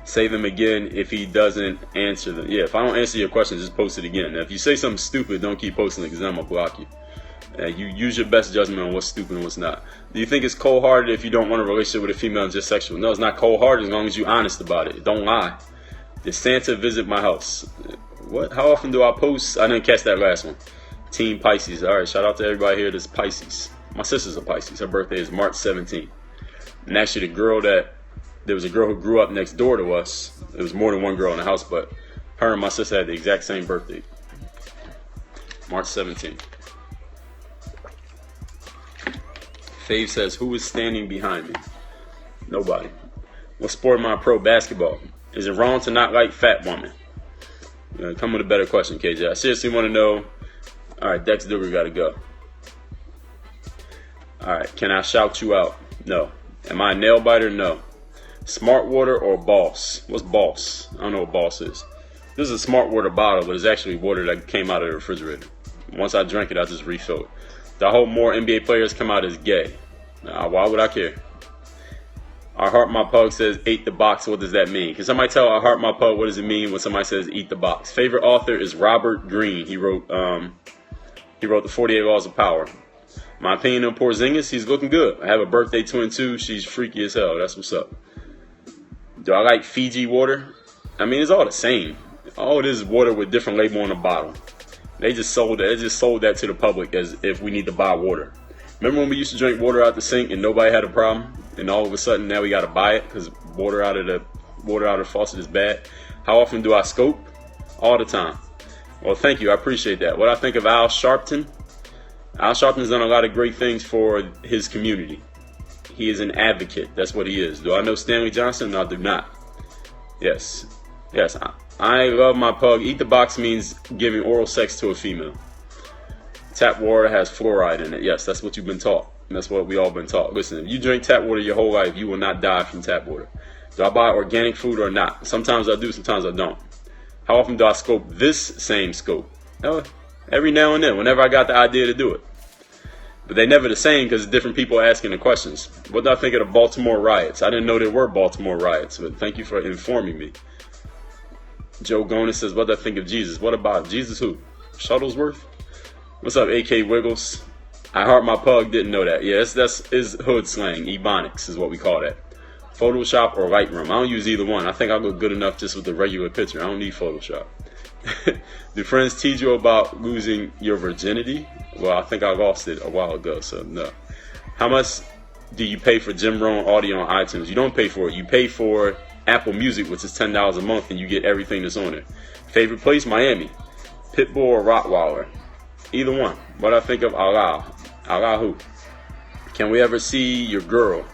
Say them again if he doesn't answer them. Yeah, if I don't answer your question, just post it again. Now, if you say something stupid, don't keep posting it because I'm going to block you. You use your best judgment on what's stupid and what's not. Do you think it's cold-hearted if you don't want a relationship with a female and just sexual? No, it's not cold-hearted as long as you're honest about it. Don't lie. Did Santa visit my house? What? How often do I post? I didn't catch that last one. Team Pisces. All right, shout out to everybody here that's Pisces. My sister's a Pisces. Her birthday is March 17th. And actually, there was a girl who grew up next door to us. There was more than one girl in the house, but her and my sister had the exact same birthday. March 17th. Fave says, who is standing behind me? Nobody. What sport am I pro? Basketball. Is it wrong to not like fat women? Come with a better question, KJ. I seriously want to know. All right, Dex Duggar got to go. All right, can I shout you out? No. Am I a nail biter? No. Smart water or Boss? What's Boss? I don't know what Boss is. This is a Smart water bottle, but it's actually water that came out of the refrigerator. Once I drank it, I just refilled it. Do I hope more NBA players come out as gay? Nah, why would I care? I heart my pug says, ate the box. What does that mean? Can somebody tell I heart my pug what does it mean when somebody says eat the box? Favorite author is Robert Greene. He wrote the 48 Laws of Power. My opinion on Porzingis, he's looking good. I have a birthday twin too. She's freaky as hell. That's what's up. Do I like Fiji water? I mean, it's all the same. All it is water with different label on the bottle. They just sold that to the public as if we need to buy water. Remember when we used to drink water out the sink and nobody had a problem? And all of a sudden now we got to buy it because water out of the faucet is bad. How often do I scope? All the time. Well, thank you. I appreciate that. What I think of Al Sharpton? Al Sharpton's done a lot of great things for his community. He is an advocate. That's what he is. Do I know Stanley Johnson? No, I do not. Yes. I love my pug. Eat the box means giving oral sex to a female. Tap water has fluoride in it. Yes, that's what you've been taught. And that's what we all been taught. Listen, if you drink tap water your whole life, you will not die from tap water. Do I buy organic food or not? Sometimes I do, sometimes I don't. How often do I scope this same scope? Every now and then, whenever I got the idea to do it. But they're never the same because different people are asking the questions. What do I think of the Baltimore riots? I didn't know there were Baltimore riots, but thank you for informing me. Joe Gonis says, what do I think of Jesus? What about Jesus who? Shuttlesworth? What's up, AK Wiggles? I heart my pug, didn't know that. Yes, that's hood slang. Ebonics is what we call that. Photoshop or Lightroom. I don't use either one. I think I look good enough just with the regular picture. I don't need Photoshop. Do friends teach you about losing your virginity? Well, I think I lost it a while ago, so no. How much do you pay for Jim Rohn audio on iTunes? You don't pay for it. You pay for Apple Music, which is $10 a month, and you get everything that's on there. Favorite place? Miami. Pitbull or Rottweiler? Either one. What I think of Allah. Allah who? Can we ever see your girl?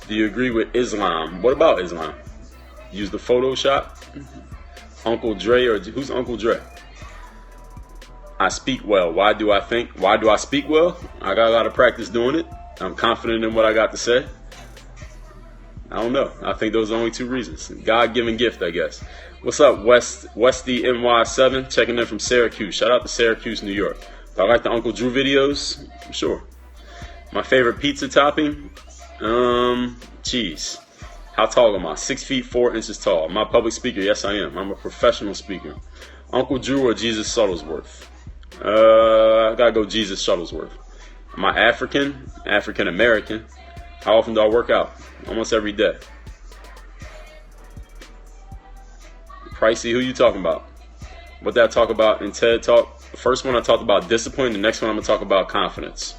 Do you agree with Islam? What about Islam? Use the Photoshop? Uncle Dre or who's Uncle Dre? I speak well. Why do I speak well? I got a lot of practice doing it. I'm confident in what I got to say. I don't know. I think those are only two reasons. God-given gift, I guess. What's up, Westy NY7? Checking in from Syracuse. Shout out to Syracuse, New York. Do I like the Uncle Drew videos? Sure. My favorite pizza topping? Cheese. How tall am I? 6 feet 4 inches tall. Am I a public speaker? Yes, I am. I'm a professional speaker. Uncle Drew or Jesus Shuttlesworth? I gotta go Jesus Shuttlesworth. Am I African? African American? How often do I work out? Almost every day. Pricey, who you talking about? What did I talk about in TED Talk? The first one I talked about discipline. The next one I'm going to talk about confidence.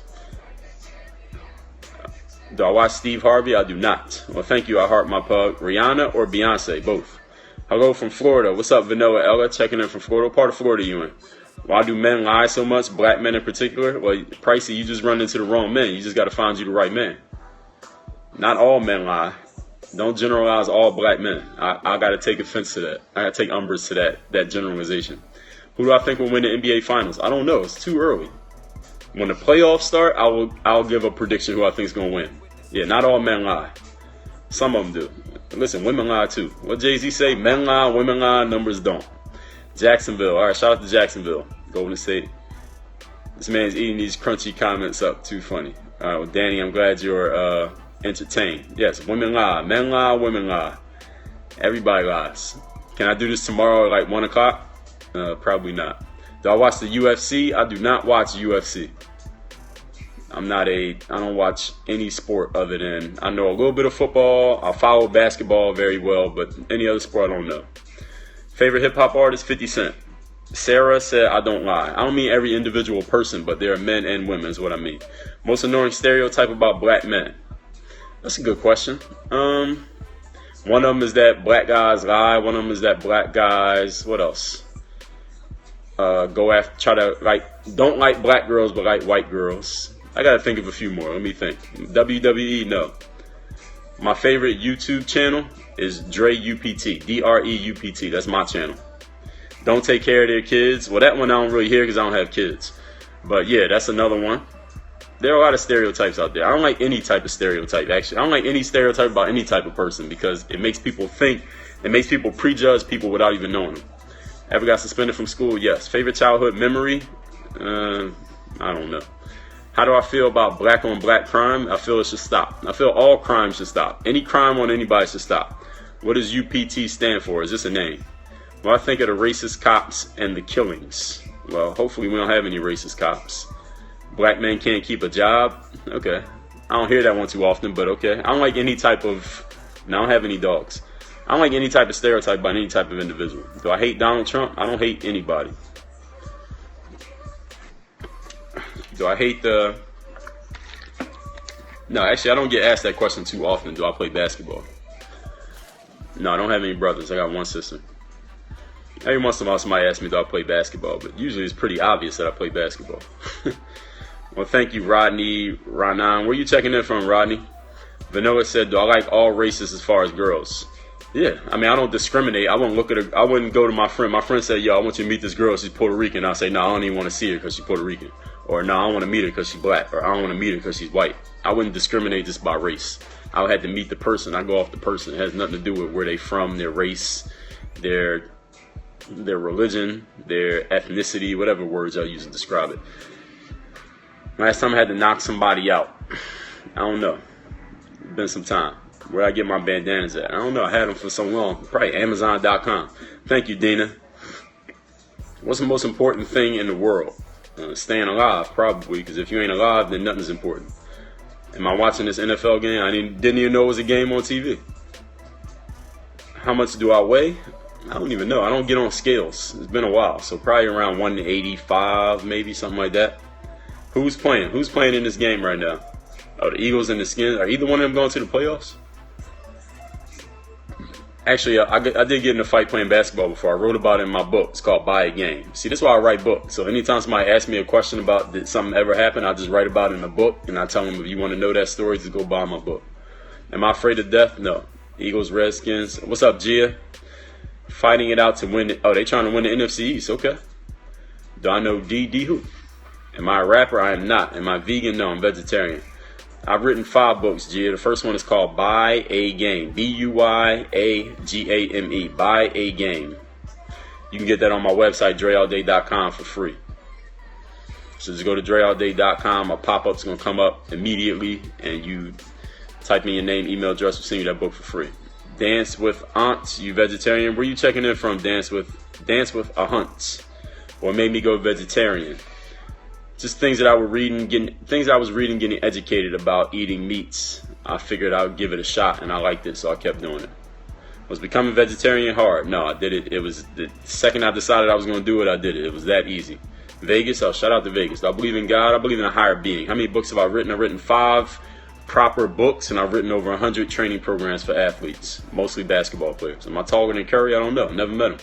Do I watch Steve Harvey? I do not. Well, thank you. I heart my pug. Rihanna or Beyonce? Both. I'll go from Florida. What's up, Vanilla Ella? Checking in from Florida. What part of Florida you in? Why do men lie so much? Black men in particular? Well, Pricey, you just run into the wrong men. You just got to find you the right man. Not all men lie. Don't generalize all black men. I got to take offense to that. I got to take umbrage to that generalization. Who do I think will win the NBA Finals? I don't know. It's too early. When the playoffs start, I'll give a prediction who I think is going to win. Yeah, not all men lie. Some of them do. Listen, women lie too. What Jay-Z say? Men lie, women lie, numbers don't. Jacksonville. All right, shout out to Jacksonville. Golden State. This man's eating these crunchy comments up. Too funny. All right, well, Danny, I'm glad you're entertained. Yes, women lie. Men lie, women lie. Everybody lies. Can I do this tomorrow at like 1 o'clock? Probably not. Do I watch the UFC? I do not watch UFC. I don't watch any sport other than, I know a little bit of football. I follow basketball very well, but any other sport I don't know. Favorite hip hop artist? 50 Cent. Sarah said, I don't lie. I don't mean every individual person, but there are men and women is what I mean. Most annoying stereotype about black men? That's a good question. One of them is that black guys lie. One of them is that black guys, what else? Don't like black girls, but like white girls. I gotta think of a few more. Let me think. WWE, no. My favorite YouTube channel is Dre UPT. DREUPT. That's my channel. Don't take care of their kids. Well, that one I don't really hear because I don't have kids. But yeah, that's another one. There are a lot of stereotypes out there. I don't like any type of stereotype, actually. I don't like any stereotype about any type of person because it makes people think, it makes people prejudge people without even knowing them. Ever got suspended from school? Yes. Favorite childhood memory? I don't know. How do I feel about black on black crime? I feel it should stop. I feel all crime should stop. Any crime on anybody should stop. What does UPT stand for? Is this a name? Well, I think of the racist cops and the killings. Well, hopefully we don't have any racist cops. Black men can't keep a job. Okay. I don't hear that one too often, but okay. I don't like any type of... I don't have any dogs. I don't like any type of stereotype by any type of individual. Do I hate Donald Trump? I don't hate anybody. Do I hate the... No, actually, I don't get asked that question too often. Do I play basketball? No, I don't have any brothers. I got one sister. Every once in a while, somebody asks me, do I play basketball? But usually it's pretty obvious that I play basketball. Well, thank you, Rodney Ranan. Where you checking in from, Rodney? Vanilla said, do I like all races as far as girls? Yeah, I mean, I don't discriminate. I wouldn't look at her. I wouldn't go to my friend. My friend said, yo, I want you to meet this girl. She's Puerto Rican. I'll say, no, I don't even want to see her because she's Puerto Rican. Or, no, I don't want to meet her because she's black. Or, I don't want to meet her because she's white. I wouldn't discriminate just by race. I would have to meet the person. I go off the person. It has nothing to do with where they from, their race, their religion, their ethnicity, whatever words I use to describe it. Last time I had to knock somebody out. I don't know. It's been some time. Where I get my bandanas at? I don't know. I had them for so long. Probably Amazon.com. Thank you, Dina. What's the most important thing in the world? Staying alive, probably, because if you ain't alive, then nothing's important. Am I watching this NFL game? I didn't even know it was a game on TV. How much do I weigh? I don't even know. I don't get on scales. It's been a while, so probably around 185, maybe, something like that. Who's playing? Who's playing in this game right now? Oh, the Eagles and the Skins. Are either one of them going to the playoffs? Actually, I did get in a fight playing basketball before. I wrote about it in my book. It's called Buy a Game. See, that's why I write books. So anytime somebody asks me a question about did something ever happen, I just write about it in a book, and I tell them if you want to know that story, just go buy my book. Am I afraid of death? No. Eagles, Redskins. What's up, Gia? Fighting it out to win it. Oh, they trying to win the NFC East. Okay. Do I know D who? Am I a rapper? I am not. Am I vegan? No, I'm vegetarian. I've written 5 books, Gia. The first one is called Buy a Game. BUYAGAME. Buy a Game. You can get that on my website, dreallday.com, for free. So just go to dreallday.com. A pop-up's going to come up immediately, and you type in your name, email address, we'll send you that book for free. Dance with Aunts, you vegetarian? Where you checking in from? Dance with a Hunts. What made me go vegetarian? Just things that I was reading, getting educated about eating meats. I figured I would give it a shot, and I liked it, so I kept doing it. Was becoming vegetarian hard? No, I did it. It was the second I decided I was going to do it, I did it. It was that easy. Vegas, oh, shout out to Vegas. I believe in God. I believe in a higher being. How many books have I written? I've written 5 proper books, and I've written over 100 training programs for athletes, mostly basketball players. Am I taller than Curry? I don't know. Never met him.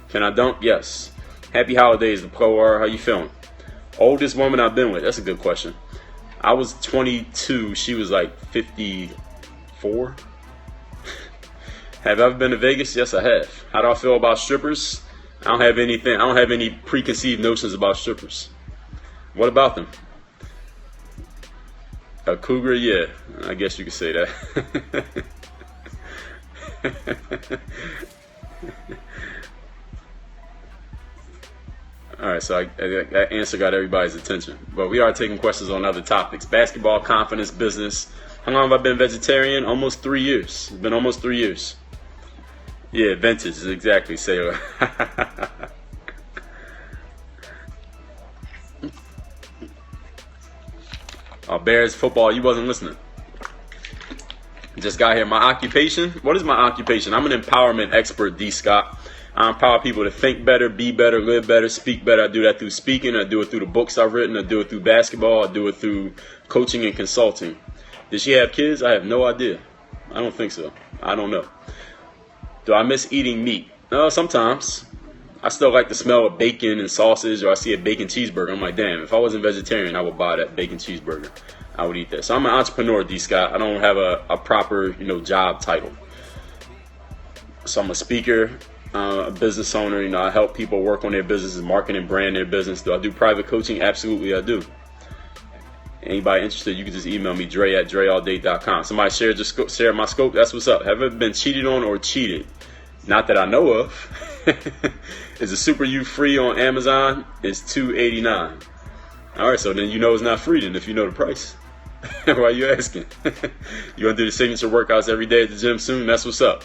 Can I dunk? Yes. Happy holidays, the Pro R. How you feeling? Oldest woman I've been with? That's a good question. I was 22. She was like 54. Have I ever been to Vegas? Yes, I have. How do I feel about strippers? I don't have any preconceived notions about strippers. What about them? A cougar? Yeah, I guess you could say that. All right, so that answer got everybody's attention. But we are taking questions on other topics. Basketball, confidence, business. How long have I been vegetarian? Almost 3 years. It's been almost 3 years. Yeah, vintage, exactly, Sailor. Bears football, you wasn't listening. Just got here. My occupation? What is my occupation? I'm an empowerment expert, D. Scott. I empower people to think better, be better, live better, speak better. I do that through speaking. I do it through the books I've written. I do it through basketball. I do it through coaching and consulting. Did she have kids? I have no idea. I don't think so. I don't know. Do I miss eating meat? No, sometimes. I still like the smell of bacon and sausage, or I see a bacon cheeseburger. I'm like, damn, if I wasn't vegetarian, I would buy that bacon cheeseburger. I would eat that. So I'm an entrepreneur, D. Scott. I don't have a proper, job title. So I'm a speaker, a business owner. I help people work on their businesses, market and brand their business. Do I do private coaching? Absolutely, I do. Anybody interested, you can just email me, dre@dreallday.com. Somebody share my scope. That's what's up. Have I ever been cheated on or cheated? Not that I know of. Is the Super U free on Amazon? It's $2.89. All right, so then you know it's not free then if you know the price. Why are you asking? You want to do the signature workouts every day at the gym soon? That's what's up.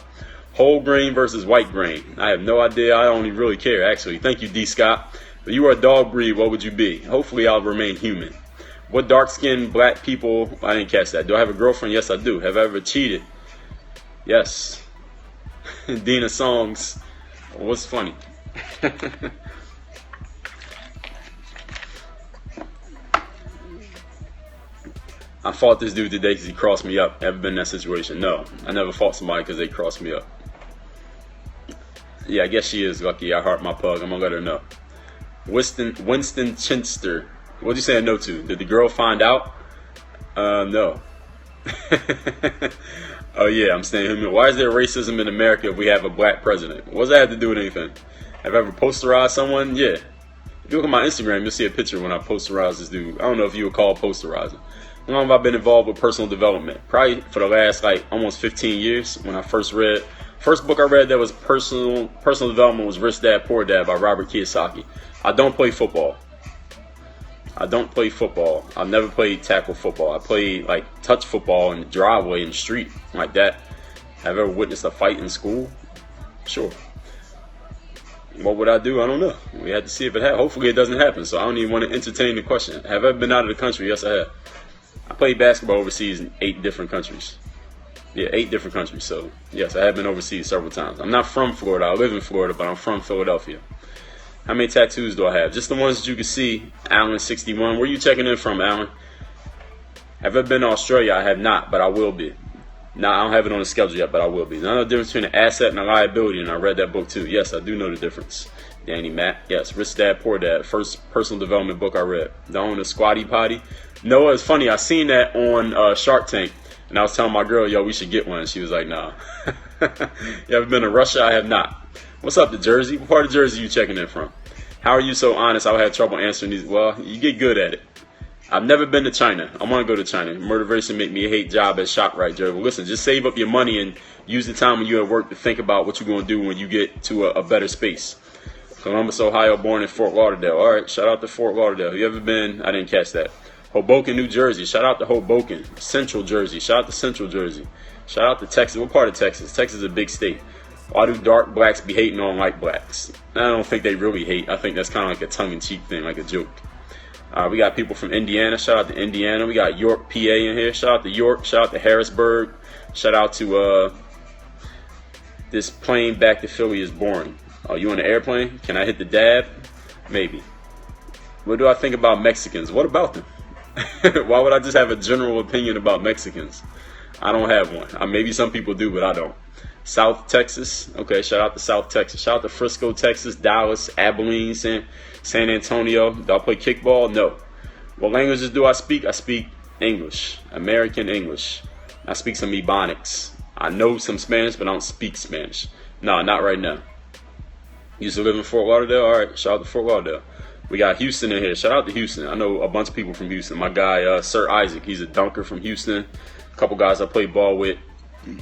Whole grain versus white grain. I have no idea. I don't even really care, actually. Thank you, D. Scott. If you were a dog breed, what would you be? Hopefully, I'll remain human. What dark-skinned black people? I didn't catch that. Do I have a girlfriend? Yes, I do. Have I ever cheated? Yes. Dina Songs. What's funny? I fought this dude today because he crossed me up. Ever been in that situation? No. I never fought somebody because they crossed me up. Yeah, I guess she is lucky. I heart my pug. I'm going to let her know. Winston Chinster. What'd you say a no to? Did the girl find out? No. Oh, yeah, I'm staying human. Why is there racism in America if we have a black president? What does that have to do with anything? Have I ever posterized someone? Yeah. If you look at my Instagram, you'll see a picture when I posterized this dude. I don't know if you would call posterizing. How long have I been involved with personal development? Probably for the last, almost 15 years. When I first book I read that was personal development was Rich Dad, Poor Dad by Robert Kiyosaki. I don't play football. I never played tackle football. I played touch football in the driveway in the street like that. Have I ever witnessed a fight in school? Sure. What would I do? I don't know. We had to see if it happened. Hopefully it doesn't happen, so I don't even want to entertain the question. Have I ever been out of the country? Yes, I have. I played basketball overseas in 8 different countries. Yeah, 8 different countries. So, yes, I have been overseas several times. I'm not from Florida. I live in Florida, but I'm from Philadelphia. How many tattoos do I have? Just the ones that you can see. Alan61. Where are you checking in from, Alan? Have I been to Australia? I have not, but I will be. No, I don't have it on the schedule yet, but I will be. I know the difference between an asset and a liability, and I read that book too. Yes, I do know the difference. Danny Matt. Yes, Rich Dad, Poor Dad. First personal development book I read. The owner of Squatty Potty. No, it's funny. I seen that on Shark Tank, and I was telling my girl, yo, we should get one. And she was like, nah. You ever been to Russia? I have not. What's up, the Jersey? What part of Jersey you checking in from? How are you so honest? I would have trouble answering these. Well, you get good at it. I've never been to China. I want to go to China. Motivation make me hate job at ShopRite, Jerry. Well, listen, just save up your money and use the time when you're at work to think about what you're going to do when you get to a better space. Columbus, Ohio, born in Fort Lauderdale. All right, shout out to Fort Lauderdale. You ever been? I didn't catch that. Hoboken, New Jersey. Shout out to Hoboken. Central Jersey. Shout out to Central Jersey. Shout out to Texas. What part of Texas? Texas is a big state. Why do dark blacks be hating on white blacks? I don't think they really hate. I think that's kind of like a tongue-in-cheek thing, like a joke. We got people from Indiana. Shout out to Indiana. We got York, PA in here. Shout out to York. Shout out to Harrisburg. Shout out to this plane back to Philly is boring. Oh, you on the airplane? Can I hit the dab? Maybe. What do I think about Mexicans? What about them? Why would I just have a general opinion about Mexicans? I don't have one. Maybe some people do, but I don't. South Texas. Okay, shout out to South Texas. Shout out to Frisco, Texas, Dallas, Abilene, San Antonio. Do I play kickball? No. What languages do I speak? I speak English, American English. I speak some Ebonics. I know some Spanish, but I don't speak Spanish. No, not right now. Used to live in Fort Lauderdale. All right, shout out to Fort Lauderdale. We got Houston in here. Shout out to Houston. I know a bunch of people from Houston. My guy, Sir Isaac, he's a dunker from Houston. A couple guys I played ball with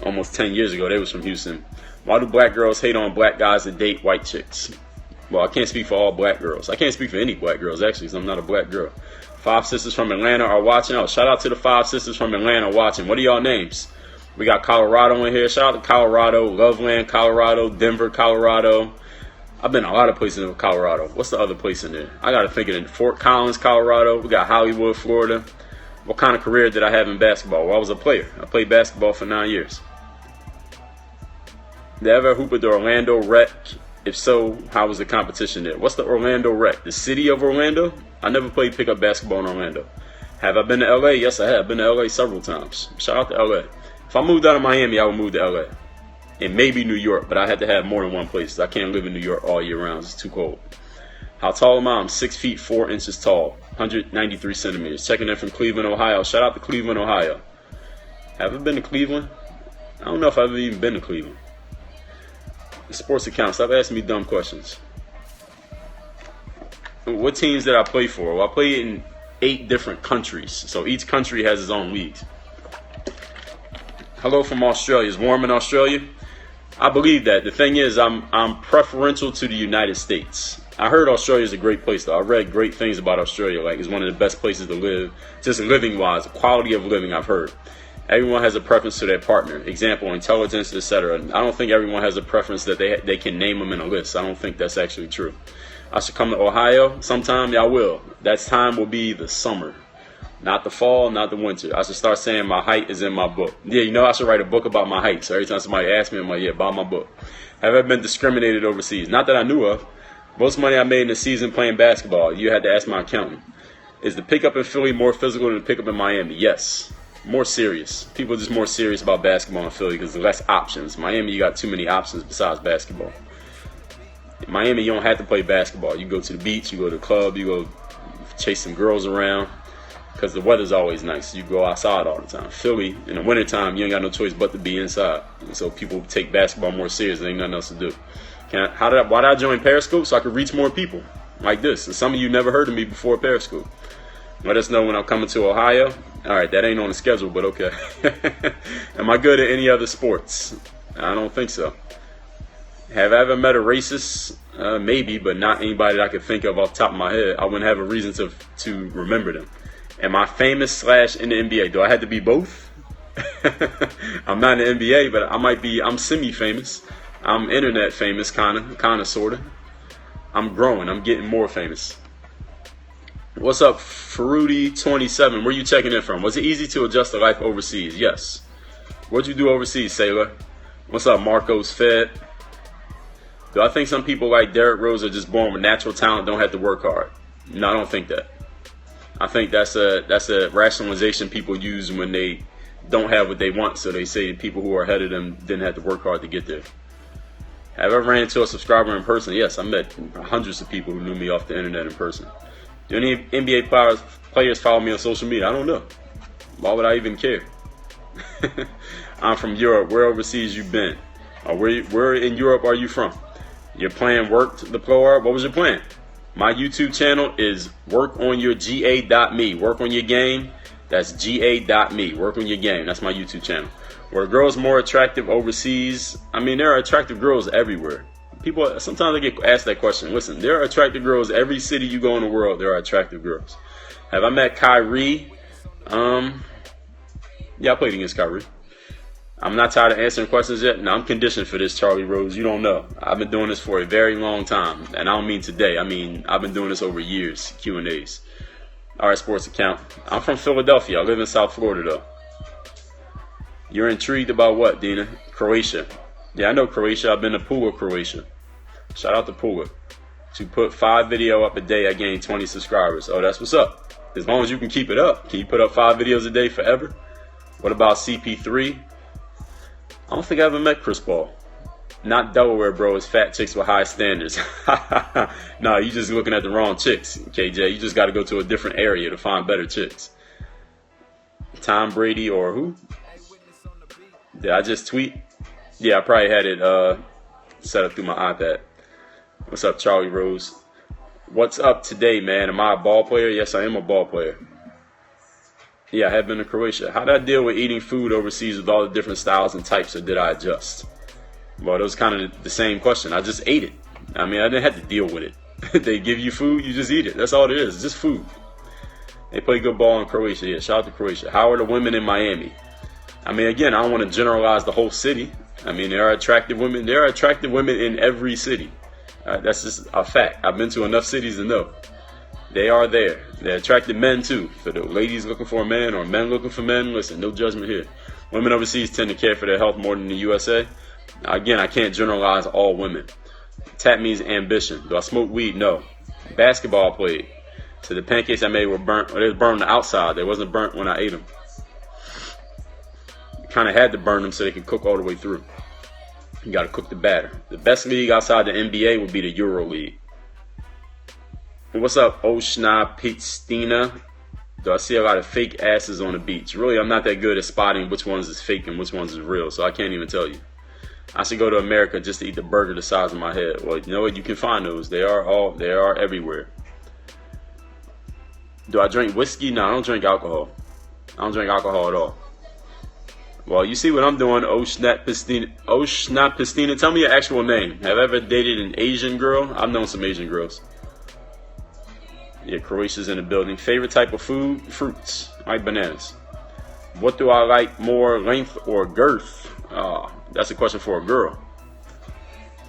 almost 10 years ago, they was from Houston. Why do black girls hate on black guys that date white chicks? Well, I can't speak for all black girls. I can't speak for any black girls, actually, because I'm not a black girl. 5 sisters from Atlanta are watching. Oh, shout out to the 5 sisters from Atlanta watching. What are y'all names? We got Colorado in here. Shout out to Colorado, Loveland, Colorado, Denver, Colorado. I've been a lot of places in Colorado. What's the other place in there? I got to think of it. Fort Collins, Colorado. We got Hollywood, Florida. What kind of career did I have in basketball? Well, I was a player. I played basketball for 9 years. Did I ever hoop at the Orlando Rec? If so, how was the competition there? What's the Orlando Rec? The city of Orlando? I never played pickup basketball in Orlando. Have I been to LA? Yes, I have. Been to LA several times. Shout out to LA. If I moved out of Miami, I would move to LA. And maybe New York, but I had to have more than one place. I can't live in New York all year round. It's too cold. How tall am I? I'm 6 feet 4 inches tall, 193 centimeters. Checking in from Cleveland, Ohio. Shout out to Cleveland, Ohio. Have I been to Cleveland? I don't know if I've even been to Cleveland. The sports account. Stop asking me dumb questions. What teams did I play for? Well, I played in 8 different countries. So each country has its own leagues. Hello from Australia. Is warm in Australia? I believe that. The thing is, I'm preferential to the United States. I heard Australia is a great place, though. I read great things about Australia. Like, it's one of the best places to live. Just living-wise, quality of living, I've heard. Everyone has a preference to their partner. Example, intelligence, etc. I don't think everyone has a preference that they can name them in a list. I don't think that's actually true. I should come to Ohio sometime. Yeah, I will. That time will be the summer. Not the fall, not the winter. I should start saying my height is in my book. Yeah, you know I should write a book about my height. So every time somebody asks me, I'm like, yeah, buy my book. Have I been discriminated overseas? Not that I knew of. Most money I made in the season playing basketball, you had to ask my accountant. Is the pickup in Philly more physical than the pickup in Miami? Yes. More serious. People are just more serious about basketball in Philly because there's less options. Miami, you got too many options besides basketball. In Miami, you don't have to play basketball. You go to the beach, you go to the club, you go chase some girls around. Because the weather's always nice. You go outside all the time. Philly, in the wintertime, you ain't got no choice but to be inside. And so people take basketball more serious. There ain't nothing else to do. Why did I join Periscope? So I could reach more people like this. And some of you never heard of me before Periscope. Let us know when I'm coming to Ohio. All right, that ain't on the schedule, but okay. Am I good at any other sports? I don't think so. Have I ever met a racist? Maybe, but not anybody that I could think of off the top of my head. I wouldn't have a reason to remember them. Am I famous / in the NBA? Do I have to be both? I'm not in the NBA, but I'm semi-famous. I'm internet famous, kind of, sort of. I'm growing. I'm getting more famous. What's up, Fruity27? Where you checking in from? Was it easy to adjust to life overseas? Yes. What'd you do overseas, Sailor? What's up, Marcos Fed? Do I think some people like Derrick Rose are just born with natural talent, don't have to work hard? No, I don't think that. I think that's a rationalization people use when they don't have what they want. So they say people who are ahead of them didn't have to work hard to get there. Have I ever ran into a subscriber in person? Yes, I met hundreds of people who knew me off the internet in person. Do any NBA players follow me on social media? I don't know. Why would I even care? I'm from Europe. Where overseas you been? Where in Europe are you from? Your plan worked, the pro art? What was your plan? My YouTube channel is workonyourga.me. Work on your game. That's ga.me. Work on your game. That's my YouTube channel. Were girls more attractive overseas? I mean, there are attractive girls everywhere. People, sometimes I get asked that question. Listen, there are attractive girls every city you go in the world. There are attractive girls. Have I met Kyrie? Yeah, I played against Kyrie. I'm not tired of answering questions yet. No, I'm conditioned for this, Charlie Rose. You don't know. I've been doing this for a very long time. And I don't mean today. I mean, I've been doing this over years, Q&As. All right, sports account. I'm from Philadelphia. I live in South Florida, though. You're intrigued about what, Dina? Croatia. Yeah, I know Croatia. I've been to Pula, Croatia. Shout out to Pula. To put 5 video up a day, I gain 20 subscribers. Oh, that's what's up. As long as you can keep it up. Can you put up 5 videos a day forever? What about CP3? I don't think I ever met Chris Paul. Not Delaware, bro. It's fat chicks with high standards. No, you just looking at the wrong chicks, KJ. You just got to go to a different area to find better chicks. Tom Brady or who? Did I just tweet? Yeah, I probably had it set up through my iPad. What's up, Charlie Rose? What's up today, man? Am I a ball player? Yes, I am a ball player. Yeah, I have been to Croatia. How did I deal with eating food overseas with all the different styles and types, or did I adjust? Well, it was kind of the same question. I just ate it. I mean, I didn't have to deal with it. They give you food, you just eat it. That's all it is. It's just food. They play good ball in Croatia. Yeah, shout out to Croatia. How are the women in Miami? I mean, again, I don't want to generalize the whole city. I mean, there are attractive women. There are attractive women in every city. That's just a fact. I've been to enough cities to know. They are there. They're attractive men, too. For the ladies looking for a man or men looking for men, listen, no judgment here. Women overseas tend to care for their health more than the USA. Again, I can't generalize all women. Tap means ambition. Do I smoke weed? No. Basketball played. So the pancakes I made were burnt. Well, they was burnt on the outside. They wasn't burnt when I ate them. Kind of had to burn them so they could cook all the way through. You got to cook the batter. The best league outside the NBA would be the Euro League. What's up, Oshna Pitstina? Do I see a lot of fake asses on the beach? Really, I'm not that good at spotting which ones is fake and which ones is real, so I can't even tell you. I should go to America just to eat the burger the size of my head. Well, you know what? You can find those. They are everywhere. Do I drink whiskey? No, I don't drink alcohol. I don't drink alcohol at all. Well, you see what I'm doing, Oshna Pistina. Tell me your actual name. Have I ever dated an Asian girl? I've known some Asian girls. Yeah, Croatia's in the building. Favorite type of food? Fruits. I like bananas. What do I like more, length or girth? That's a question for a girl.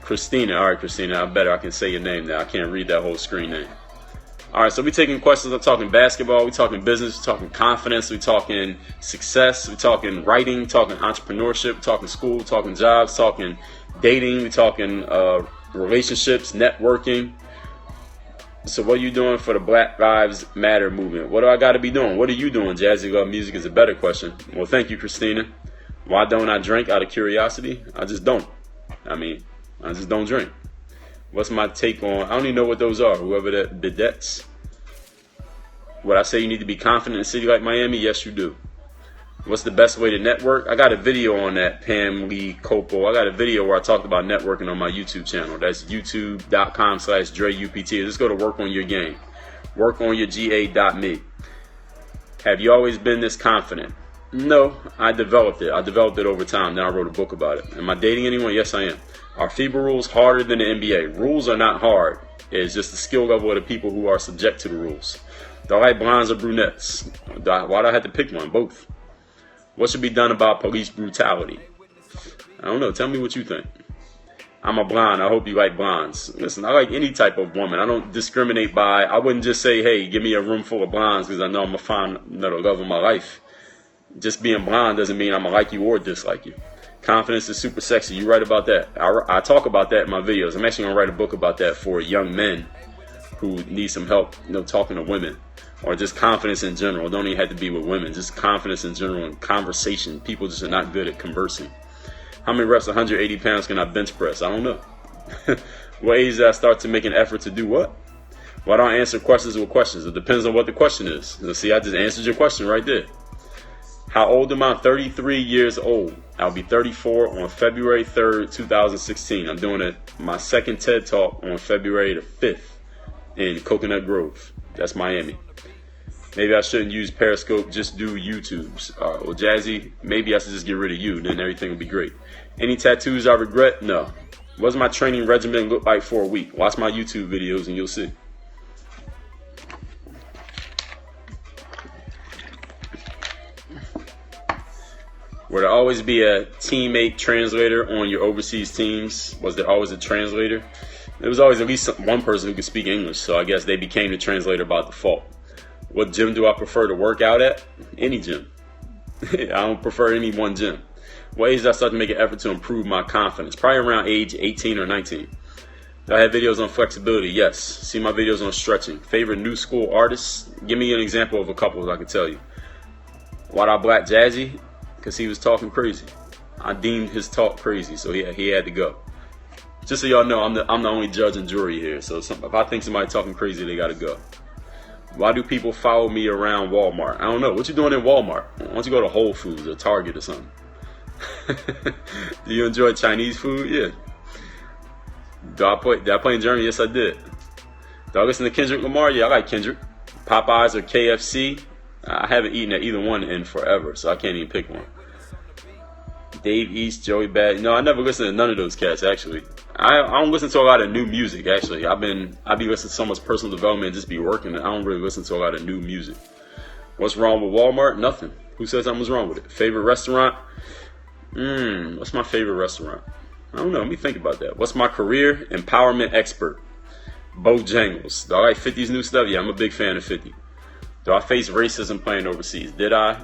Christina. All right, Christina. I can say your name now. I can't read that whole screen name. All right, so we're taking questions. I'm talking basketball. We're talking business. We're talking confidence. We're talking success. We're talking writing. We're talking entrepreneurship. We're talking school. We're talking jobs. We're talking dating. We're talking relationships, networking. So what are you doing for the Black Lives Matter movement? What do I got to be doing? What are you doing? Jazzy Love Music is a better question. Well, thank you, Christina. Why don't I drink out of curiosity? I just don't. I just don't drink. What's my take on, I don't even know what those are, whoever that bidets. Would I say you need to be confident in a city like Miami? Yes, you do. What's the best way to network? I got a video on that, Pam Lee Copo. I got a video where I talked about networking on my YouTube channel. That's youtube.com/DreUPT. Just go to work on your game. Workonyourga.me. Have you always been this confident? No, I developed it. I developed it over time. Then I wrote a book about it. Am I dating anyone? Yes, I am. Are FIBA rules harder than the NBA? Rules are not hard. It's just the skill level of the people who are subject to the rules. Do I like blondes or brunettes? Why do I have to pick one? Both. What should be done about police brutality? I don't know. Tell me what you think. I'm a blonde. I hope you like blondes. Listen, I like any type of woman. I don't discriminate by, I wouldn't just say, hey, give me a room full of blondes because I know I'm going to find the love of my life. Just being blonde doesn't mean I'm going to like you or dislike you. Confidence is super sexy. You're right about that. I talk about that in my videos. I'm actually going to write a book about that for young men who need some help, talking to women. Or just confidence in general. It don't even have to be with women. Just confidence in general and conversation. People just are not good at conversing. How many reps, 180 pounds, can I bench press? I don't know. What age did I start to make an effort to do what? Why don't I answer questions with questions? It depends on what the question is. See, I just answered your question right there. How old am I? 33 years old. I'll be 34 on February 3rd, 2016. I'm doing my second TED Talk on February the 5th in Coconut Grove. That's Miami. Maybe I shouldn't use Periscope, just do YouTubes. Well, Jazzy, maybe I should just get rid of you, then everything will be great. Any tattoos I regret? No. What does my training regimen look like for a week? Watch my YouTube videos and you'll see. Will there always be a teammate translator on your overseas teams? Was there always a translator? There was always at least one person who could speak English, so I guess they became the translator by default. What gym do I prefer to work out at? Any gym. I don't prefer any one gym. What age did I start to make an effort to improve my confidence? Probably around age 18 or 19. Do I have videos on flexibility? Yes. See my videos on stretching. Favorite new school artists? Give me an example of a couple that I could tell you. Why did I black Jazzy? Because he was talking crazy. I deemed his talk crazy, so he had to go. Just so y'all know, I'm the only judge and jury here. So if I think somebody talking crazy, they got to go. Why do people follow me around Walmart? I don't know. What you doing in Walmart? Why don't you go to Whole Foods or Target or something? Do you enjoy Chinese food? Yeah. Did I play in Germany? Yes, I did. Do I listen to Kendrick Lamar? Yeah, I like Kendrick. Popeyes or KFC? I haven't eaten at either one in forever, so I can't even pick one. Dave East, Joey Bad. No, I never listened to none of those cats, actually. I don't listen to a lot of new music, actually. I be listening to so much personal development and just be working. I don't really listen to a lot of new music. What's wrong with Walmart? Nothing. Who says something was wrong with it? Favorite restaurant? What's my favorite restaurant? I don't know. Let me think about that. What's my career? Empowerment expert. Bojangles. Do I like 50's new stuff? Yeah, I'm a big fan of 50. Do I face racism playing overseas? Did I?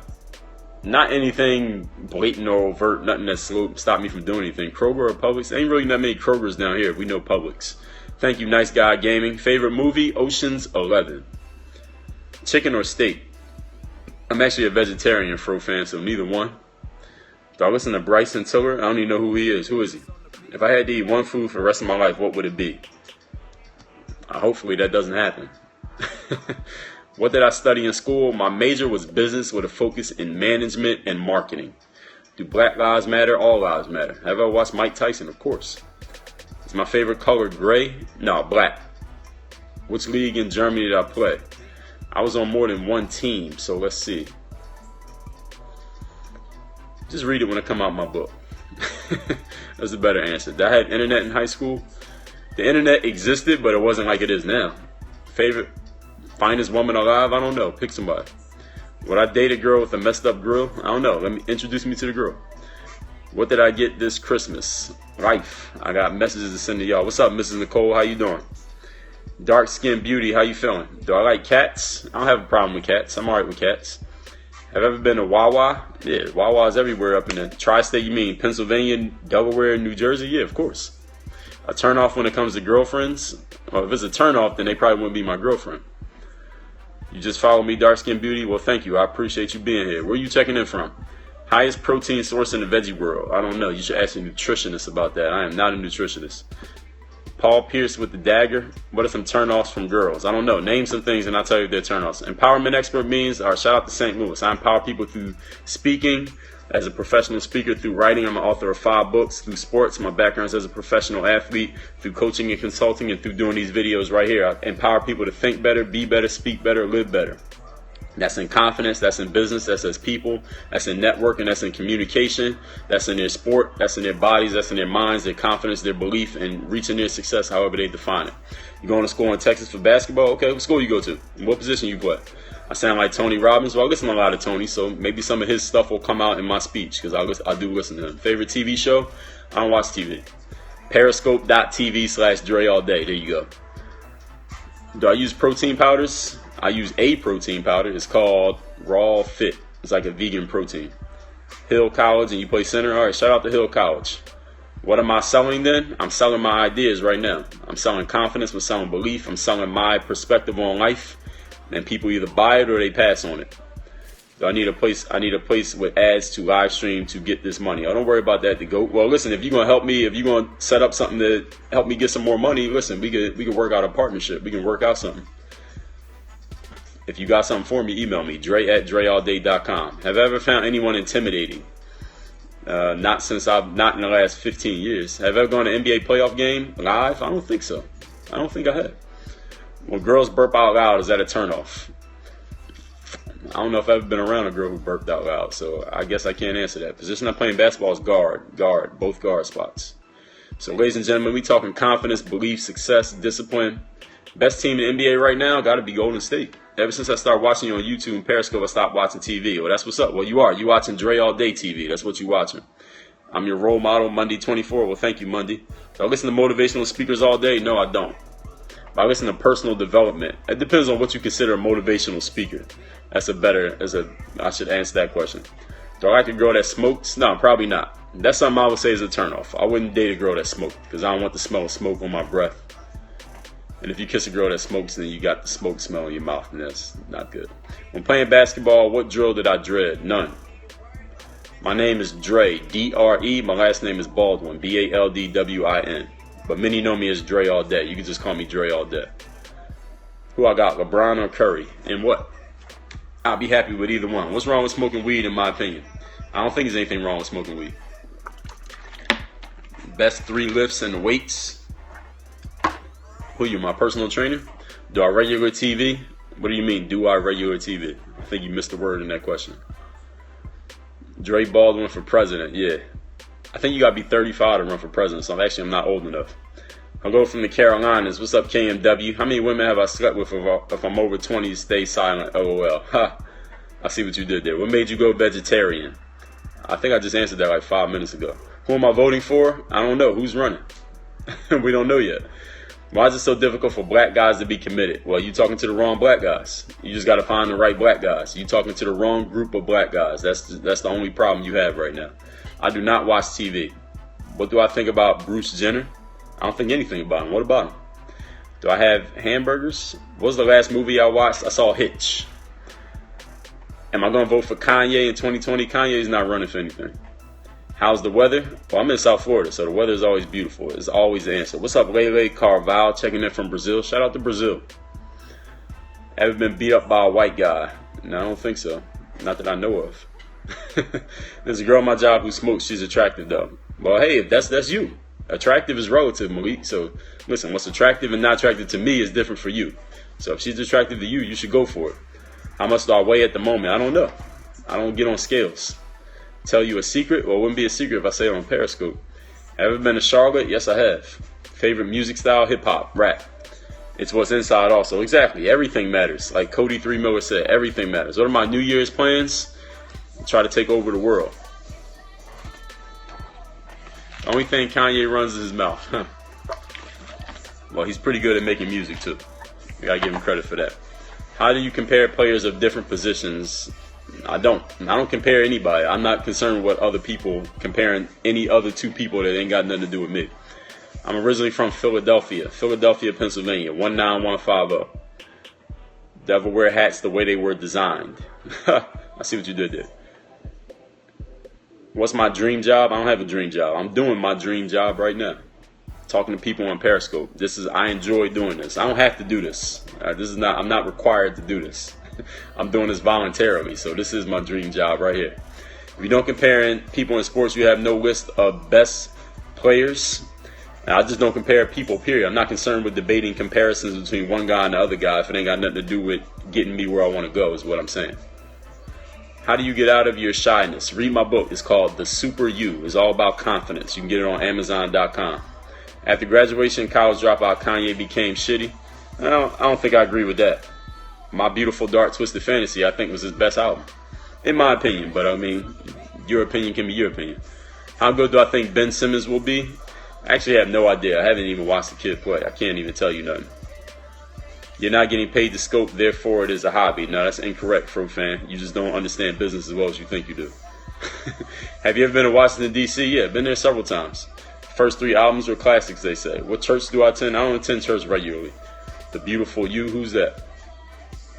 Not anything blatant or overt, nothing that stopped me from doing anything. Kroger or Publix? Ain't really that many Krogers down here. We know Publix. Thank you, Nice Guy Gaming. Favorite movie? Ocean's 11. Chicken or steak? I'm actually a vegetarian Fro fan, so neither one. Do I listen to Bryson Tiller? I don't even know who he is. Who is he? If I had to eat one food for the rest of my life, what would it be? Hopefully that doesn't happen. What did I study in school? My major was business with a focus in management and marketing. Do Black Lives Matter? All lives matter. Have I watched Mike Tyson? Of course. Is my favorite color gray? No, black. Which league in Germany did I play? I was on more than one team, so let's see. Just read it when it come out my book. That's a better answer. Did I have internet in high school? The internet existed, but it wasn't like it is now. Favorite finest woman alive? I don't know. Pick somebody. Would I date a girl with a messed up grill? I don't know. Introduce me to the girl. What did I get this Christmas? Life. I got messages to send to y'all. What's up, Mrs. Nicole? How you doing? Dark Skin Beauty. How you feeling? Do I like cats? I don't have a problem with cats. I'm alright with cats. Have you ever been to Wawa? Yeah, Wawa's everywhere up in the tri-state. You mean Pennsylvania, Delaware, New Jersey? Yeah, of course. A turn off when it comes to girlfriends? Well, if it's a turn off, then they probably wouldn't be my girlfriend. You just follow me, Dark Skin Beauty? Well, thank you. I appreciate you being here. Where are you checking in from? Highest protein source in the veggie world? I don't know. You should ask a nutritionist about that. I am not a nutritionist. Paul Pierce with the dagger. What are some turnoffs from girls? I don't know. Name some things and I'll tell you if they're turnoffs. Empowerment expert means, shout out to St. Louis. I empower people through speaking, as a professional speaker, through writing. I'm an author of 5 books. Through sports, my background is as a professional athlete. Through coaching and consulting, and through doing these videos right here. I empower people to think better, be better, speak better, live better. That's in confidence, that's in business, that's as people, that's in networking, that's in communication, that's in their sport, that's in their bodies, that's in their minds, their confidence, their belief, and reaching their success however they define it. You going to school in Texas for basketball? Okay, what school you go to? What position you play? I sound like Tony Robbins. Well, I listen to a lot of Tony, so maybe some of his stuff will come out in my speech, because I do listen to him. Favorite TV show? I don't watch TV. Periscope.tv/Dre all day. There you go. Do I use protein powders? I use a protein powder. It's called Raw Fit. It's like a vegan protein. Hill College, and you play center? All right, shout out to Hill College. What am I selling then? I'm selling my ideas right now. I'm selling confidence. I'm selling belief. I'm selling my perspective on life. And people either buy it or they pass on it. So I need a place with ads to live stream to get this money. Don't worry about that to go. Well, listen, if you're going to help me, if you're going to set up something to help me get some more money, listen, we can work out a partnership. We can work out something. If you got something for me, email me, dre@dreallday.com. Have I ever found anyone intimidating? Not in the last 15 years. Have I ever gone to an NBA playoff game live? I don't think so. I don't think I have. When girls burp out loud, is that a turnoff? I don't know if I've ever been around a girl who burped out loud, so I guess I can't answer that. Position I'm playing basketball is guard, both guard spots. So ladies and gentlemen, we talking confidence, belief, success, discipline, Best team in the NBA right now got to be Golden State. Ever since I started watching you on YouTube and Periscope, I stopped watching TV. Well, that's what's up. Well, you are. You watching Dre All Day TV. That's what you watching. I'm your role model, Monday 24. Well, thank you, Monday. Do I listen to motivational speakers all day? No, I don't. But I listen to personal development. It depends on what you consider a motivational speaker. I should answer that question. Do I like a girl that smokes? No, probably not. That's something I would say is a turnoff. I wouldn't date a girl that smokes because I don't want the smell of smoke on my breath. And if you kiss a girl that smokes, then you got the smoke smell in your mouth, and that's not good. When playing basketball, what drill did I dread? None. My name is Dre, D-R-E. My last name is Baldwin, B-A-L-D-W-I-N. But many know me as Dre All Day. You can just call me Dre All Day. Who I got, LeBron or Curry? And what? I'll be happy with either one. What's wrong with smoking weed, in my opinion? I don't think there's anything wrong with smoking weed. Best 3 lifts and weights. Who you, my personal trainer? Do I regular TV? What do you mean, do I regular TV? I think you missed a word in that question. Dre Baldwin for president, yeah. I think you got to be 35 to run for president, so I'm not old enough. I'll go from the Carolinas. What's up, KMW? How many women have I slept with if I'm over 20? Stay silent, LOL. Ha, I see what you did there. What made you go vegetarian? I think I just answered that like 5 minutes ago. Who am I voting for? I don't know. Who's running? We don't know yet. Why is it so difficult for black guys to be committed? Well, you talking to the wrong black guys. You just got to find the right black guys. You talking to the wrong group of black guys. That's the only problem you have right now. I do not watch TV. What do I think about Bruce Jenner? I don't think anything about him. What about him? Do I have hamburgers? What was the last movie I watched? I saw Hitch. Am I going to vote for Kanye in 2020? Kanye's not running for anything. How's the weather? Well, I'm in South Florida, so the weather is always beautiful. It's always the answer. What's up, Lele Carval? Checking in from Brazil. Shout out to Brazil. Ever been beat up by a white guy? No, I don't think so. Not that I know of. There's a girl at my job who smokes. She's attractive, though. Well, hey, if that's you. Attractive is relative, Malik. So, listen, what's attractive and not attractive to me is different for you. So, if she's attractive to you, you should go for it. How much do I weigh at the moment? I don't know. I don't get on scales. Tell you a secret? Well, it wouldn't be a secret if I say it on Periscope. Ever been to Charlotte? Yes, I have. Favorite music style? Hip-hop, rap. It's what's inside also. Exactly. Everything matters. Like Cody 3 Miller said, everything matters. What are my New Year's plans? Try to take over the world. The only thing Kanye runs is his mouth. Well, he's pretty good at making music, too. We gotta give him credit for that. How do you compare players of different positions? I don't compare anybody. I'm not concerned with other people comparing any other 2 people that ain't got nothing to do with me. I'm originally from Philadelphia, Pennsylvania, 19150. Devil wear hats the way they were designed. I see what you did there. What's my dream job? I don't have a dream job. I'm doing my dream job right now. Talking to people on Periscope. I enjoy doing this. I don't have to do this. I'm not required to do this. I'm doing this voluntarily, so this is my dream job right here. If you don't compare people in sports, you have no list of best players. Now, I just don't compare people, period. I'm not concerned with debating comparisons between one guy and the other guy if it ain't got nothing to do with getting me where I want to go, is what I'm saying. How do you get out of your shyness? Read my book. It's called The Super You. It's all about confidence. You can get it on Amazon.com. After graduation, college dropout, Kanye became shitty. I don't think I agree with that. My Beautiful Dark Twisted Fantasy, I think, was his best album. In my opinion, but I mean, your opinion can be your opinion. How good do I think Ben Simmons will be? I actually have no idea. I haven't even watched the kid play. I can't even tell you nothing. You're not getting paid to scope, therefore it is a hobby. No, that's incorrect, Fro fan. You just don't understand business as well as you think you do. Have you ever been to Washington, D.C.? Yeah, been there several times. First 3 albums were classics, they say. What church do I attend? I don't attend church regularly. The Beautiful You, who's that?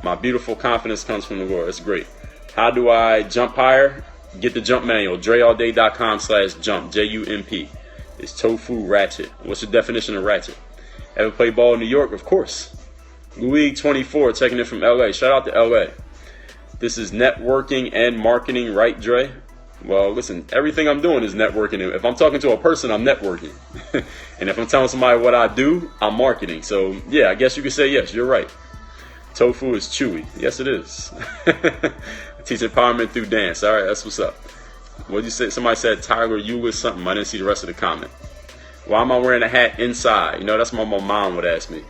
My beautiful confidence comes from the Lord. That's great. How do I jump higher? Get the jump manual. DreAllDay.com/jump. JUMP. It's tofu ratchet. What's the definition of ratchet? Ever play ball in New York? Of course. Louis24 checking in from LA. Shout out to LA. This is networking and marketing, right, Dre? Well, listen, everything I'm doing is networking. If I'm talking to a person, I'm networking. And if I'm telling somebody what I do, I'm marketing. So, yeah, I guess you could say yes, you're right. Tofu is chewy. Yes, it is. Teach empowerment through dance. All right, that's what's up. What did you say? Somebody said Tyler, you was something. I didn't see the rest of the comment. Why am I wearing a hat inside? You know, that's what my mom would ask me.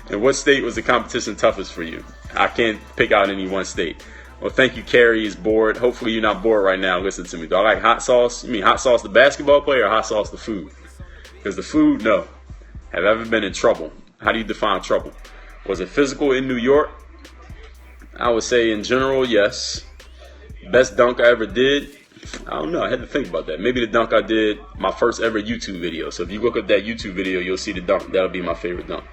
And what state was the competition toughest for you? I can't pick out any one state. Well, thank you, Carrie is bored. Hopefully you're not bored right now. Listen to me. Do I like hot sauce? You mean hot sauce the basketball player or hot sauce the food? Because the food, no. Have I ever been in trouble? How do you define trouble? Was it physical in New York? I would say in general, yes. Best dunk I ever did? I don't know. I had to think about that. Maybe the dunk I did, my first ever YouTube video. So if you look up that YouTube video, you'll see the dunk. That'll be my favorite dunk.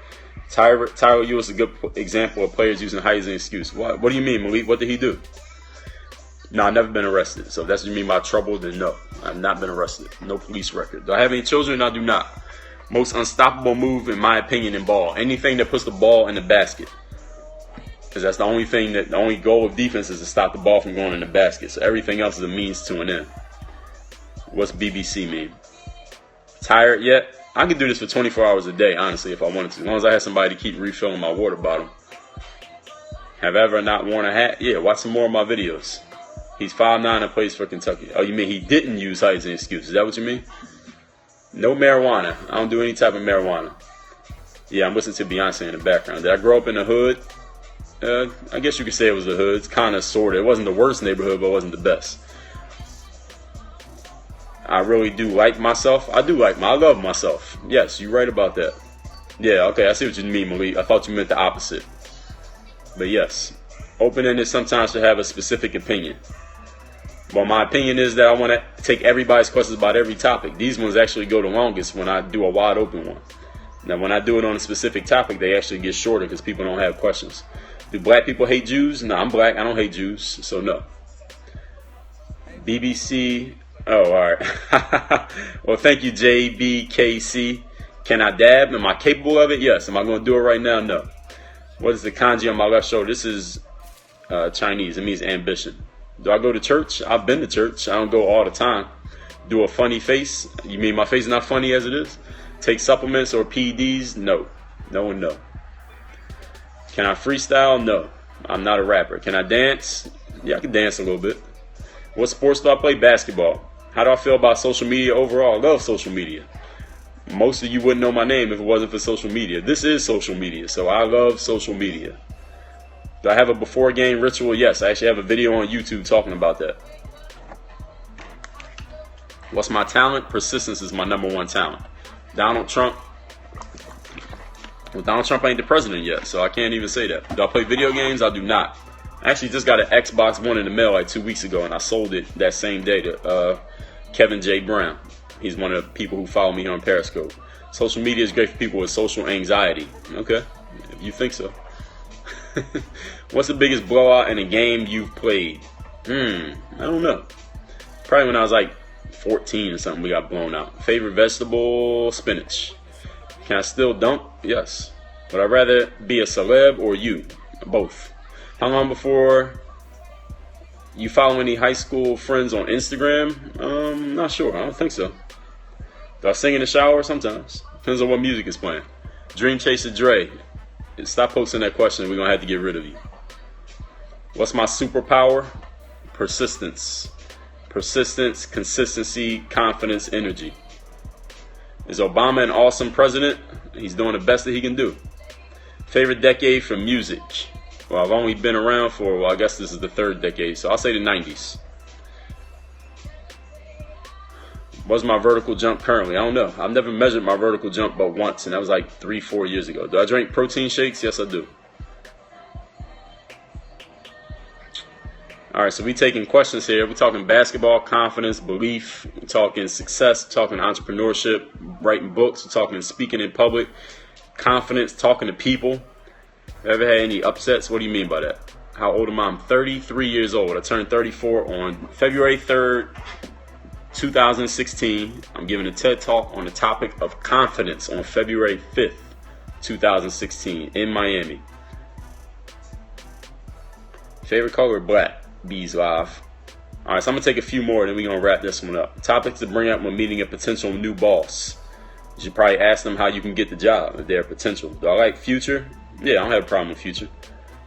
Tyler Ewell is a good example of players using height as an excuse. What do you mean, Malik? What did he do? No, I've never been arrested. So if that's what you mean by trouble, then no. I've not been arrested. No police record. Do I have any children? I do not. Most unstoppable move, in my opinion, in ball. Anything that puts the ball in the basket. Because that's the only goal of defense is to stop the ball from going in the basket. So everything else is a means to an end. What's BBC mean? Tired yet? I could do this for 24 hours a day, honestly, if I wanted to. As long as I had somebody to keep refilling my water bottle. Have I ever not worn a hat? Yeah, watch some more of my videos. He's 5'9" and plays for Kentucky. Oh, you mean he didn't use height as an excuse? Is that what you mean? No marijuana. I don't do any type of marijuana. Yeah, I'm listening to Beyonce in the background. Did I grow up in the hood? I guess you could say it was the hood. It's kind of, sort of. It wasn't the worst neighborhood, but it wasn't the best. I really do like myself. I love myself. Yes, you're right about that. Yeah, okay, I see what you mean, Malik. I thought you meant the opposite. But yes, open-ended sometimes should have a specific opinion. Well, my opinion is that I want to take everybody's questions about every topic. These ones actually go the longest when I do a wide open one. Now, when I do it on a specific topic, they actually get shorter because people don't have questions. Do black people hate Jews? No, I'm black. I don't hate Jews, so no. BBC. Oh, all right. Well, thank you, JBKC. Can I dab? Am I capable of it? Yes. Am I going to do it right now? No. What is the kanji on my left shoulder? This is Chinese. It means ambition. Do I go to church? I've been to church. I don't go all the time. Do a funny face? You mean my face is not funny as it is? Take supplements or PEDs? No. No and no. Can I freestyle? No. I'm not a rapper. Can I dance? Yeah, I can dance a little bit. What sports do I play? Basketball. How do I feel about social media overall? I love social media. Most of you wouldn't know my name if it wasn't for social media. This is social media, so I love social media. Do I have a before game ritual? Yes, I actually have a video on YouTube talking about that. What's my talent? Persistence is my number one talent. Donald Trump. Well, Donald Trump ain't the president yet, so I can't even say that. Do I play video games? I do not. I actually just got an Xbox One in the mail like 2 weeks ago, and I sold it that same day to Kevin J. Brown. He's one of the people who follow me here on Periscope. Social media is great for people with social anxiety. Okay, if you think so. What's the biggest blowout in a game you've played? I don't know. Probably when I was like 14 or something, we got blown out. Favorite vegetable? Spinach. Can I still dunk? Yes. Would I rather be a celeb or you? Both. How long before you follow any high school friends on Instagram? Not sure. I don't think so. Do I sing in the shower? Sometimes. Depends on what music is playing. Dream Chaser Dre. Stop posting that question. We're going to have to get rid of you. What's my superpower? Persistence. Persistence, consistency, confidence, energy. Is Obama an awesome president? He's doing the best that he can do. Favorite decade for music? Well, I've only been around for, I guess this is the third decade, so I'll say the 90s. What's my vertical jump currently? I don't know. I've never measured my vertical jump but once, and that was like 3-4 years ago. Do I drink protein shakes? Yes, I do. All right, so we're taking questions here. We're talking basketball, confidence, belief. We're talking success, we're talking entrepreneurship, writing books. We're talking speaking in public, confidence, talking to people. Ever had any upsets? What do you mean by that? How old am I? I'm 33 years old. I turned 34 on February 3rd, 2016. I'm giving a TED Talk on the topic of confidence on February 5th, 2016 in Miami. Favorite color? Black. Bees Live. All right, so I'm going to take a few more, then we're going to wrap this one up. Topics to bring up when meeting a potential new boss. You should probably ask them how you can get the job, if they're potential. Do I like Future? Yeah, I don't have a problem with Future.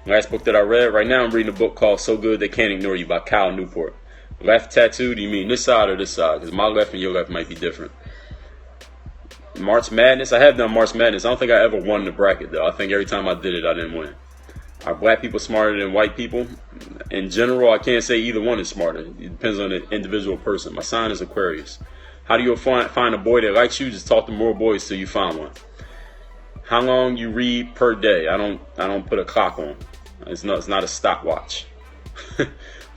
Last book that I read, right now I'm reading a book called So Good They Can't Ignore You by Kyle Newport. Left tattoo, do you mean this side or this side? Because my left and your left might be different. March Madness. I have done March Madness. I don't think I ever won the bracket though. I think every time I did it, I didn't win. Are black people smarter than white people? In general, I can't say either one is smarter. It depends on the individual person. My sign is Aquarius. How do you find a boy that likes you? Just talk to more boys till you find one. How long you read per day? I don't put a clock on. It's not a stopwatch.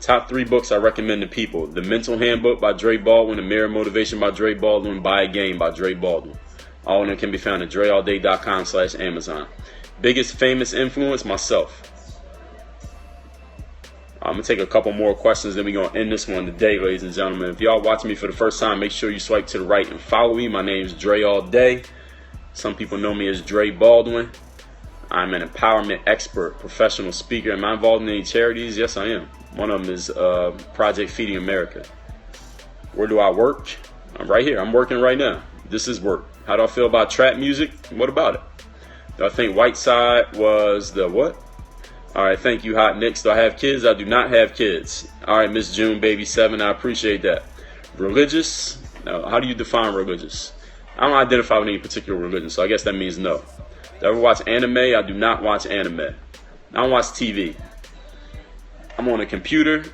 Top 3 books I recommend to people: The Mental Handbook by Dre Baldwin, The Mirror Motivation by Dre Baldwin, Buy a Game by Dre Baldwin. All of them can be found at dreallday.com/Amazon. Biggest famous influence? Myself. I'm going to take a couple more questions, then we're going to end this one today, ladies and gentlemen. If y'all watching me for the first time, make sure you swipe to the right and follow me. My name is Dre All Day. Some people know me as Dre Baldwin. I'm an empowerment expert, professional speaker. Am I involved in any charities? Yes, I am. One of them is Project Feeding America. Where do I work? I'm right here. I'm working right now. This is work. How do I feel about trap music? What about it? Do I think Whiteside was the what? All right, thank you, Hot Nicks. Do I have kids? I do not have kids. All right, Miss June, baby 7, I appreciate that. Religious? No. How do you define religious? I don't identify with any particular religion, so I guess that means no. Do I ever watch anime? I do not watch anime. I don't watch TV. I'm on a computer,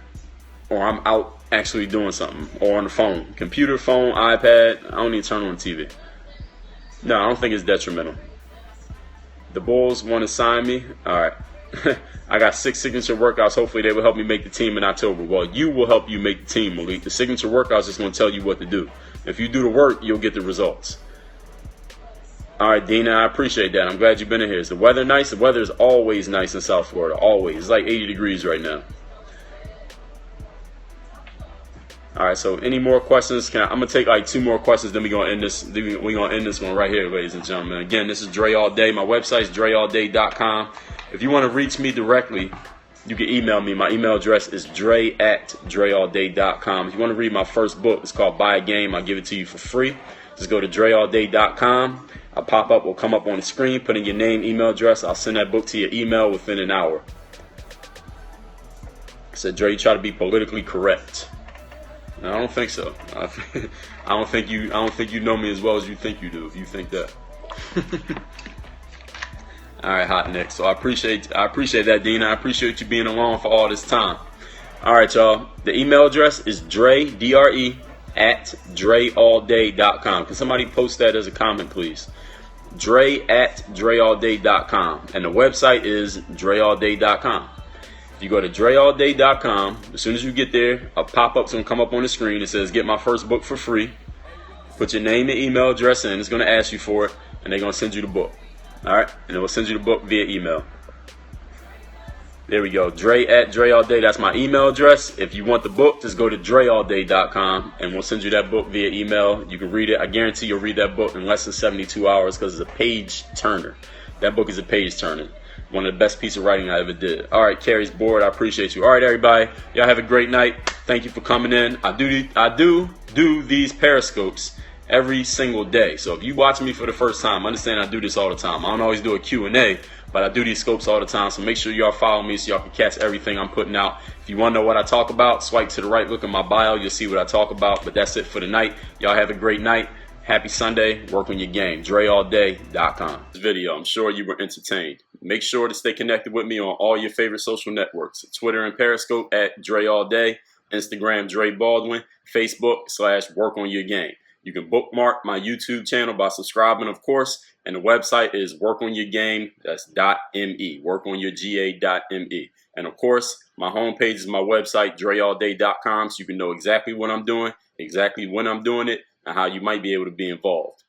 or I'm out actually doing something, or on the phone. Computer, phone, iPad. I don't need to turn on TV. No, I don't think it's detrimental. The Bulls want to sign me. All right. I got 6 signature workouts. Hopefully they will help me make the team in October. Well, you will help you make the team, Malik. The signature workouts is going to tell you what to do. If you do the work, you'll get the results. All right, Dina, I appreciate that. I'm glad you've been in here. Is the weather nice? The weather is always nice in South Florida. Always. It's like 80 degrees right now. All right, so any more questions? I'm gonna take like 2 more questions, then we're gonna end this. We're gonna end this one right here, ladies and gentlemen. Again, this is Dre All Day. My website is dreallday.com. If you want to reach me directly, you can email me. My email address is dre@dreallday.com. If you want to read my first book, it's called Buy a Game. I'll give it to you for free. Just go to dreallday.com. A pop-up will come up on the screen. Put in your name, email address. I'll send that book to your email within an hour. I said, Dre, you try to be politically correct. No, I don't think so. I don't think you know me as well as you think you do. If you think that. All right, Hot Nick. So I appreciate that, Dina. I appreciate you being along for all this time. All right, y'all. The email address is Dre, D-R-E, @dreallday.com. Can somebody post that as a comment, please? Dre@dreallday.com. And the website is dreallday.com. If you go to dreallday.com, as soon as you get there, a pop-up's going to come up on the screen. It says, get my first book for free. Put your name and email address in. It's going to ask you for it, and they're going to send you the book. All right? And it will send you the book via email. There we go. Dre@dreallday. That's my email address. If you want the book, just go to dreallday.com, and we'll send you that book via email. You can read it. I guarantee you'll read that book in less than 72 hours because it's a page turner. That book is a page turner. One of the best pieces of writing I ever did. All right, Carrie's bored. I appreciate you. All right, everybody. Y'all have a great night. Thank you for coming in. I do these Periscopes every single day. So if you watch me for the first time, understand I do this all the time. I don't always do a Q&A, but I do these scopes all the time. So make sure y'all follow me so y'all can catch everything I'm putting out. If you want to know what I talk about, swipe to the right, look at my bio. You'll see what I talk about. But that's it for the night. Y'all have a great night. Happy Sunday. Work on your game. DreAllDay.com. This video, I'm sure you were entertained. Make sure to stay connected with me on all your favorite social networks. Twitter and Periscope @DreAllDay. Instagram, Dre Baldwin. Facebook /Work on Your Game. You can bookmark my YouTube channel by subscribing, of course. And the website is workonyourgame. That's .me. Workonyourga.me. And of course, my homepage is my website, dreallday.com. So you can know exactly what I'm doing, exactly when I'm doing it, and how you might be able to be involved.